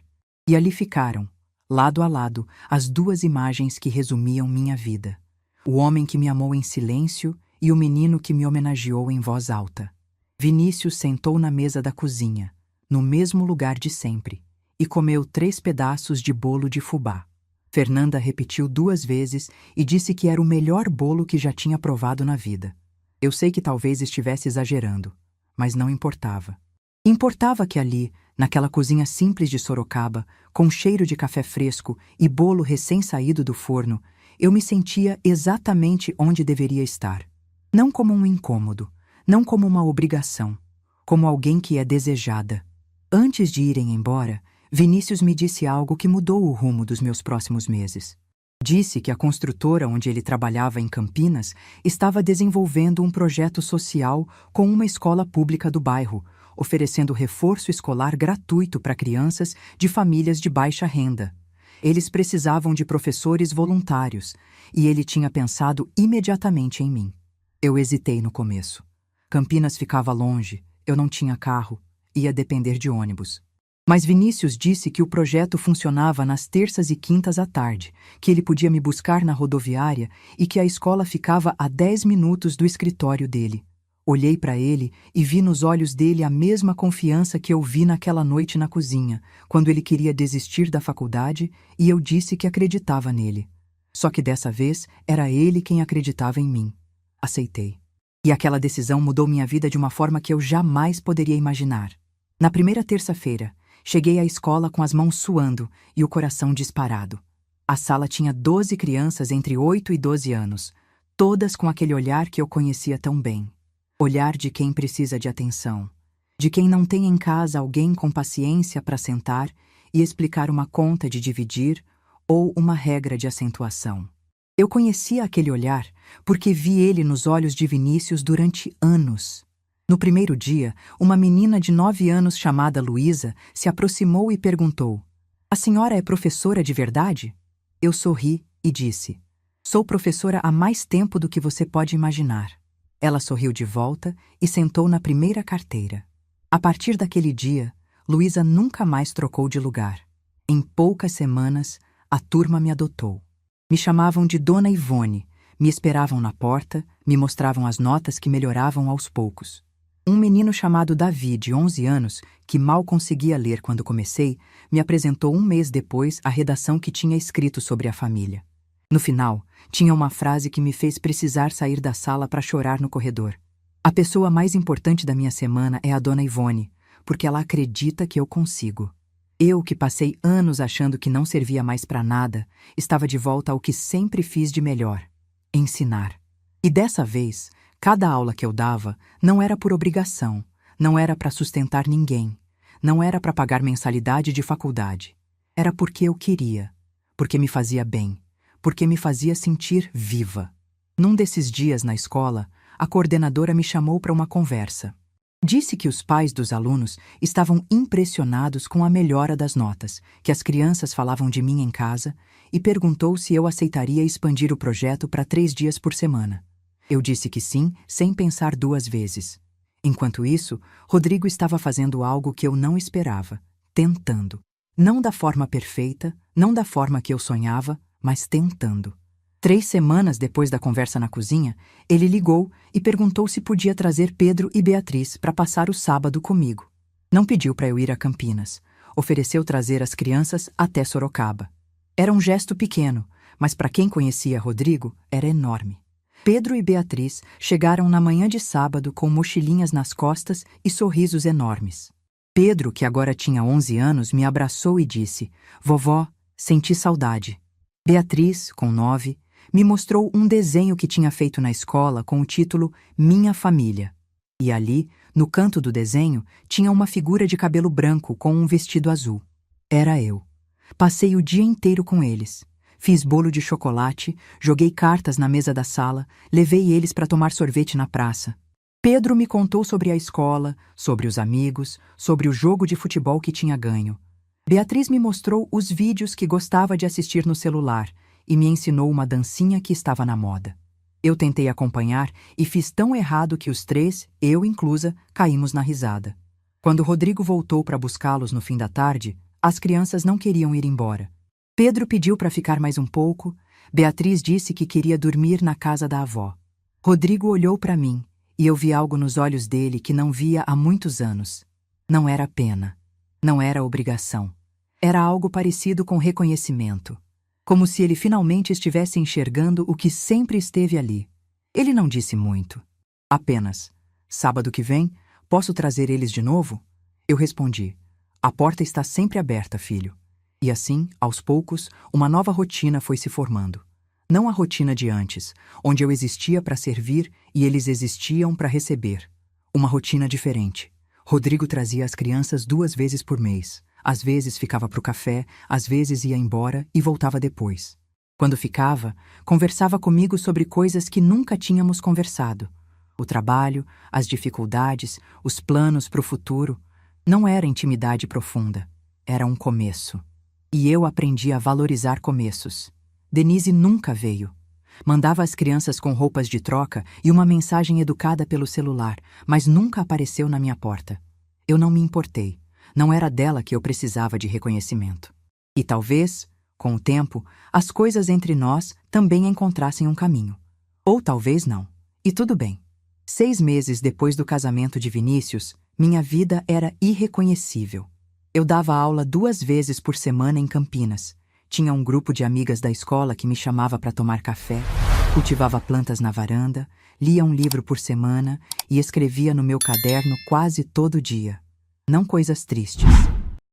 E ali ficaram, lado a lado, as duas imagens que resumiam minha vida. O homem que me amou em silêncio e o menino que me homenageou em voz alta. Vinícius sentou na mesa da cozinha, no mesmo lugar de sempre, e comeu 3 pedaços de bolo de fubá. Fernanda repetiu 2 vezes e disse que era o melhor bolo que já tinha provado na vida. Eu sei que talvez estivesse exagerando, mas não importava. Importava que ali, naquela cozinha simples de Sorocaba, com cheiro de café fresco e bolo recém-saído do forno, eu me sentia exatamente onde deveria estar. Não como um incômodo, não como uma obrigação, como alguém que é desejada. Antes de irem embora, Vinícius me disse algo que mudou o rumo dos meus próximos meses. Disse que a construtora onde ele trabalhava em Campinas estava desenvolvendo um projeto social com uma escola pública do bairro, oferecendo reforço escolar gratuito para crianças de famílias de baixa renda. Eles precisavam de professores voluntários, e ele tinha pensado imediatamente em mim. Eu hesitei no começo. Campinas ficava longe, eu não tinha carro, ia depender de ônibus. Mas Vinícius disse que o projeto funcionava nas terças e quintas à tarde, que ele podia me buscar na rodoviária e que a escola ficava a 10 minutos do escritório dele. Olhei para ele e vi nos olhos dele a mesma confiança que eu vi naquela noite na cozinha, quando ele queria desistir da faculdade e eu disse que acreditava nele. Só que dessa vez era ele quem acreditava em mim. Aceitei. E aquela decisão mudou minha vida de uma forma que eu jamais poderia imaginar. Na primeira terça-feira, cheguei à escola com as mãos suando e o coração disparado. A sala tinha 12 crianças entre 8 e 12 anos, todas com aquele olhar que eu conhecia tão bem. Olhar de quem precisa de atenção, de quem não tem em casa alguém com paciência para sentar e explicar uma conta de dividir ou uma regra de acentuação. Eu conhecia aquele olhar porque vi ele nos olhos de Vinícius durante anos. No primeiro dia, uma menina de 9 anos chamada Luísa se aproximou e perguntou: "A senhora é professora de verdade?" Eu sorri e disse: "Sou professora há mais tempo do que você pode imaginar." Ela sorriu de volta e sentou na primeira carteira. A partir daquele dia, Luísa nunca mais trocou de lugar. Em poucas semanas, a turma me adotou. Me chamavam de Dona Ivone, me esperavam na porta, me mostravam as notas que melhoravam aos poucos. Um menino chamado Davi, de 11 anos, que mal conseguia ler quando comecei, me apresentou um mês depois a redação que tinha escrito sobre a família. No final, tinha uma frase que me fez precisar sair da sala para chorar no corredor. A pessoa mais importante da minha semana é a Dona Ivone, porque ela acredita que eu consigo. Eu, que passei anos achando que não servia mais para nada, estava de volta ao que sempre fiz de melhor: ensinar. E dessa vez, cada aula que eu dava não era por obrigação, não era para sustentar ninguém, não era para pagar mensalidade de faculdade. Era porque eu queria, porque me fazia bem, porque me fazia sentir viva. Num desses dias na escola, a coordenadora me chamou para uma conversa. Disse que os pais dos alunos estavam impressionados com a melhora das notas, que as crianças falavam de mim em casa, e perguntou se eu aceitaria expandir o projeto para 3 dias por semana. Eu disse que sim, sem pensar 2 vezes. Enquanto isso, Rodrigo estava fazendo algo que eu não esperava, tentando. Não da forma perfeita, não da forma que eu sonhava, mas tentando. 3 semanas depois da conversa na cozinha, ele ligou e perguntou se podia trazer Pedro e Beatriz para passar o sábado comigo. Não pediu para eu ir a Campinas. Ofereceu trazer as crianças até Sorocaba. Era um gesto pequeno, mas para quem conhecia Rodrigo, era enorme. Pedro e Beatriz chegaram na manhã de sábado com mochilinhas nas costas e sorrisos enormes. Pedro, que agora tinha 11 anos, me abraçou e disse: "Vovó, senti saudade." Beatriz, com 9, Me mostrou um desenho que tinha feito na escola com o título Minha Família. E ali, no canto do desenho, tinha uma figura de cabelo branco com um vestido azul. Era eu. Passei o dia inteiro com eles. Fiz bolo de chocolate, joguei cartas na mesa da sala, levei eles para tomar sorvete na praça. Pedro me contou sobre a escola, sobre os amigos, sobre o jogo de futebol que tinha ganho. Beatriz me mostrou os vídeos que gostava de assistir no celular e me ensinou uma dancinha que estava na moda. Eu tentei acompanhar e fiz tão errado que os três, eu inclusa, caímos na risada. Quando Rodrigo voltou para buscá-los no fim da tarde, as crianças não queriam ir embora. Pedro pediu para ficar mais um pouco, Beatriz disse que queria dormir na casa da avó. Rodrigo olhou para mim e eu vi algo nos olhos dele que não via há muitos anos. Não era pena, não era obrigação. Era algo parecido com reconhecimento. Como se ele finalmente estivesse enxergando o que sempre esteve ali. Ele não disse muito. Apenas, sábado que vem, posso trazer eles de novo? Eu respondi, a porta está sempre aberta, filho. E assim, aos poucos, uma nova rotina foi se formando. Não a rotina de antes, onde eu existia para servir e eles existiam para receber. Uma rotina diferente. Rodrigo trazia as crianças 2 vezes por mês. Às vezes ficava para o café, às vezes ia embora e voltava depois. Quando ficava, conversava comigo sobre coisas que nunca tínhamos conversado. O trabalho, as dificuldades, os planos para o futuro. Não era intimidade profunda. Era um começo. E eu aprendi a valorizar começos. Denise nunca veio. Mandava as crianças com roupas de troca e uma mensagem educada pelo celular, mas nunca apareceu na minha porta. Eu não me importei. Não era dela que eu precisava de reconhecimento. E talvez, com o tempo, as coisas entre nós também encontrassem um caminho. Ou talvez não. E tudo bem. 6 meses depois do casamento de Vinícius, minha vida era irreconhecível. Eu dava aula 2 vezes por semana em Campinas. Tinha um grupo de amigas da escola que me chamava para tomar café, cultivava plantas na varanda, lia um livro por semana e escrevia no meu caderno quase todo dia. Não coisas tristes,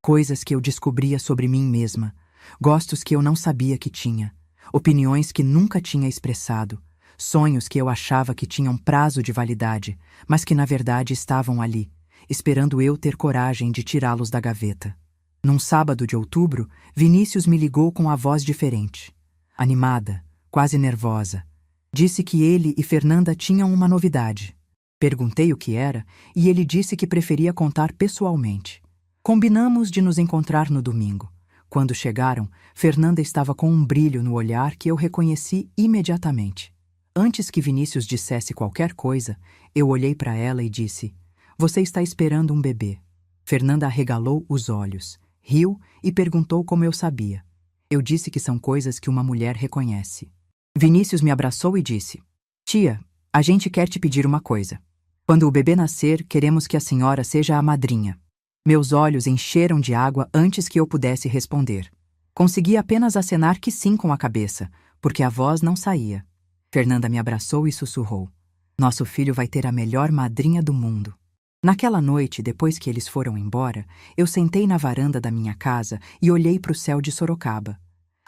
coisas que eu descobria sobre mim mesma, gostos que eu não sabia que tinha, opiniões que nunca tinha expressado, sonhos que eu achava que tinham prazo de validade, mas que na verdade estavam ali, esperando eu ter coragem de tirá-los da gaveta. Num sábado de outubro, Vinícius me ligou com a voz diferente, animada, quase nervosa. Disse que ele e Fernanda tinham uma novidade. Perguntei o que era e ele disse que preferia contar pessoalmente. Combinamos de nos encontrar no domingo. Quando chegaram, Fernanda estava com um brilho no olhar que eu reconheci imediatamente. Antes que Vinícius dissesse qualquer coisa, eu olhei para ela e disse: "Você está esperando um bebê." Fernanda arregalou os olhos, riu e perguntou como eu sabia. Eu disse que são coisas que uma mulher reconhece. Vinícius me abraçou e disse: "Tia, a gente quer te pedir uma coisa. Quando o bebê nascer, queremos que a senhora seja a madrinha." Meus olhos encheram de água antes que eu pudesse responder. Consegui apenas acenar que sim com a cabeça, porque a voz não saía. Fernanda me abraçou e sussurrou: "Nosso filho vai ter a melhor madrinha do mundo." Naquela noite, depois que eles foram embora, eu sentei na varanda da minha casa e olhei para o céu de Sorocaba.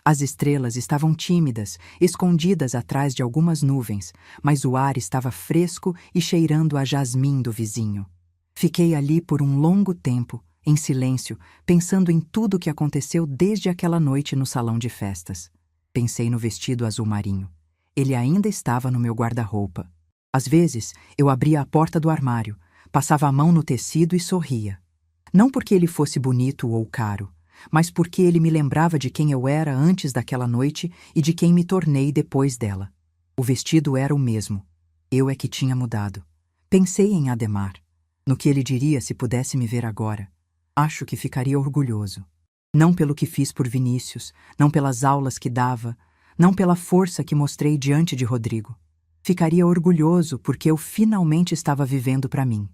As estrelas estavam tímidas, escondidas atrás de algumas nuvens, mas o ar estava fresco e cheirando a jasmim do vizinho. Fiquei ali por um longo tempo, em silêncio, pensando em tudo o que aconteceu desde aquela noite no salão de festas. Pensei no vestido azul marinho. Ele ainda estava no meu guarda-roupa. Às vezes, eu abria a porta do armário, passava a mão no tecido e sorria. Não porque ele fosse bonito ou caro, mas porque ele me lembrava de quem eu era antes daquela noite e de quem me tornei depois dela. O vestido era o mesmo. Eu é que tinha mudado. Pensei em Ademar, no que ele diria se pudesse me ver agora. Acho que ficaria orgulhoso. Não pelo que fiz por Vinícius, não pelas aulas que dava, não pela força que mostrei diante de Rodrigo. Ficaria orgulhoso porque eu finalmente estava vivendo para mim.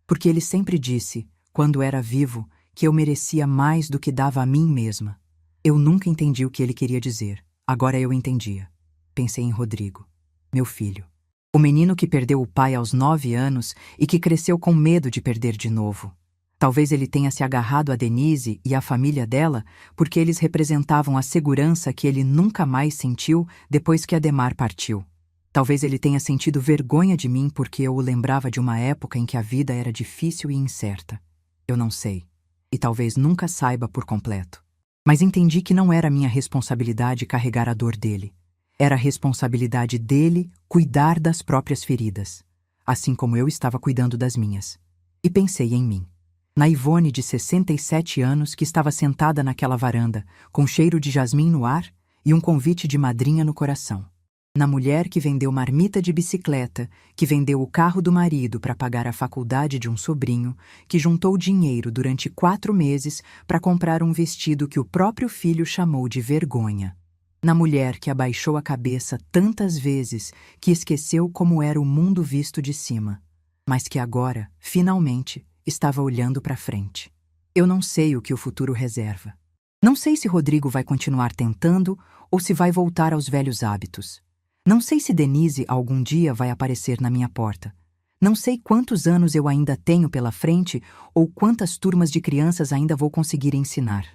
Porque ele sempre disse, quando era vivo, que eu merecia mais do que dava a mim mesma. Eu nunca entendi o que ele queria dizer. Agora eu entendia. Pensei em Rodrigo, meu filho. O menino que perdeu o pai aos 9 anos e que cresceu com medo de perder de novo. Talvez ele tenha se agarrado a Denise e à família dela porque eles representavam a segurança que ele nunca mais sentiu depois que Ademar partiu. Talvez ele tenha sentido vergonha de mim porque eu o lembrava de uma época em que a vida era difícil e incerta. Eu não sei. E talvez nunca saiba por completo. Mas entendi que não era minha responsabilidade carregar a dor dele. Era a responsabilidade dele cuidar das próprias feridas, assim como eu estava cuidando das minhas. E pensei em mim. Na Ivone de 67 anos que estava sentada naquela varanda, com cheiro de jasmim no ar e um convite de madrinha no coração. Na mulher que vendeu marmita de bicicleta, que vendeu o carro do marido para pagar a faculdade de um sobrinho, que juntou dinheiro durante 4 meses para comprar um vestido que o próprio filho chamou de vergonha. Na mulher que abaixou a cabeça tantas vezes que esqueceu como era o mundo visto de cima, mas que agora, finalmente, estava olhando para frente. Eu não sei o que o futuro reserva. Não sei se Rodrigo vai continuar tentando ou se vai voltar aos velhos hábitos. Não sei se Denise algum dia vai aparecer na minha porta. Não sei quantos anos eu ainda tenho pela frente ou quantas turmas de crianças ainda vou conseguir ensinar.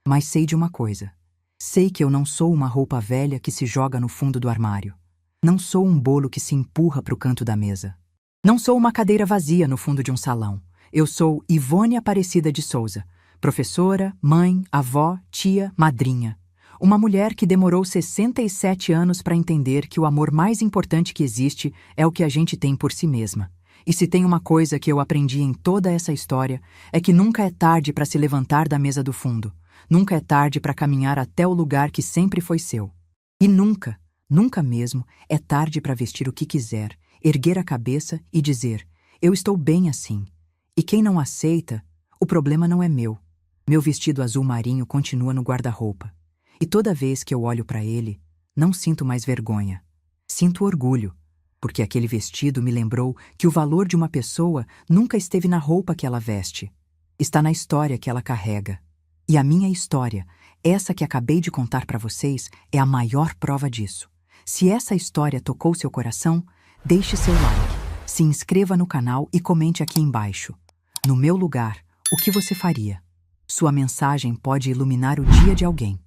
Mas sei de uma coisa. Sei que eu não sou uma roupa velha que se joga no fundo do armário. Não sou um bolo que se empurra para o canto da mesa. Não sou uma cadeira vazia no fundo de um salão. Eu sou Ivone Aparecida de Souza, professora, mãe, avó, tia, madrinha. Uma mulher que demorou 67 anos para entender que o amor mais importante que existe é o que a gente tem por si mesma. E se tem uma coisa que eu aprendi em toda essa história, é que nunca é tarde para se levantar da mesa do fundo. Nunca é tarde para caminhar até o lugar que sempre foi seu. E nunca, nunca mesmo, é tarde para vestir o que quiser, erguer a cabeça e dizer: eu estou bem assim. E quem não aceita, o problema não é meu. Meu vestido azul marinho continua no guarda-roupa. E toda vez que eu olho para ele, não sinto mais vergonha. Sinto orgulho, porque aquele vestido me lembrou que o valor de uma pessoa nunca esteve na roupa que ela veste. Está na história que ela carrega. E a minha história, essa que acabei de contar para vocês, é a maior prova disso. Se essa história tocou seu coração, deixe seu like, se inscreva no canal e comente aqui embaixo. No meu lugar, o que você faria? Sua mensagem pode iluminar o dia de alguém.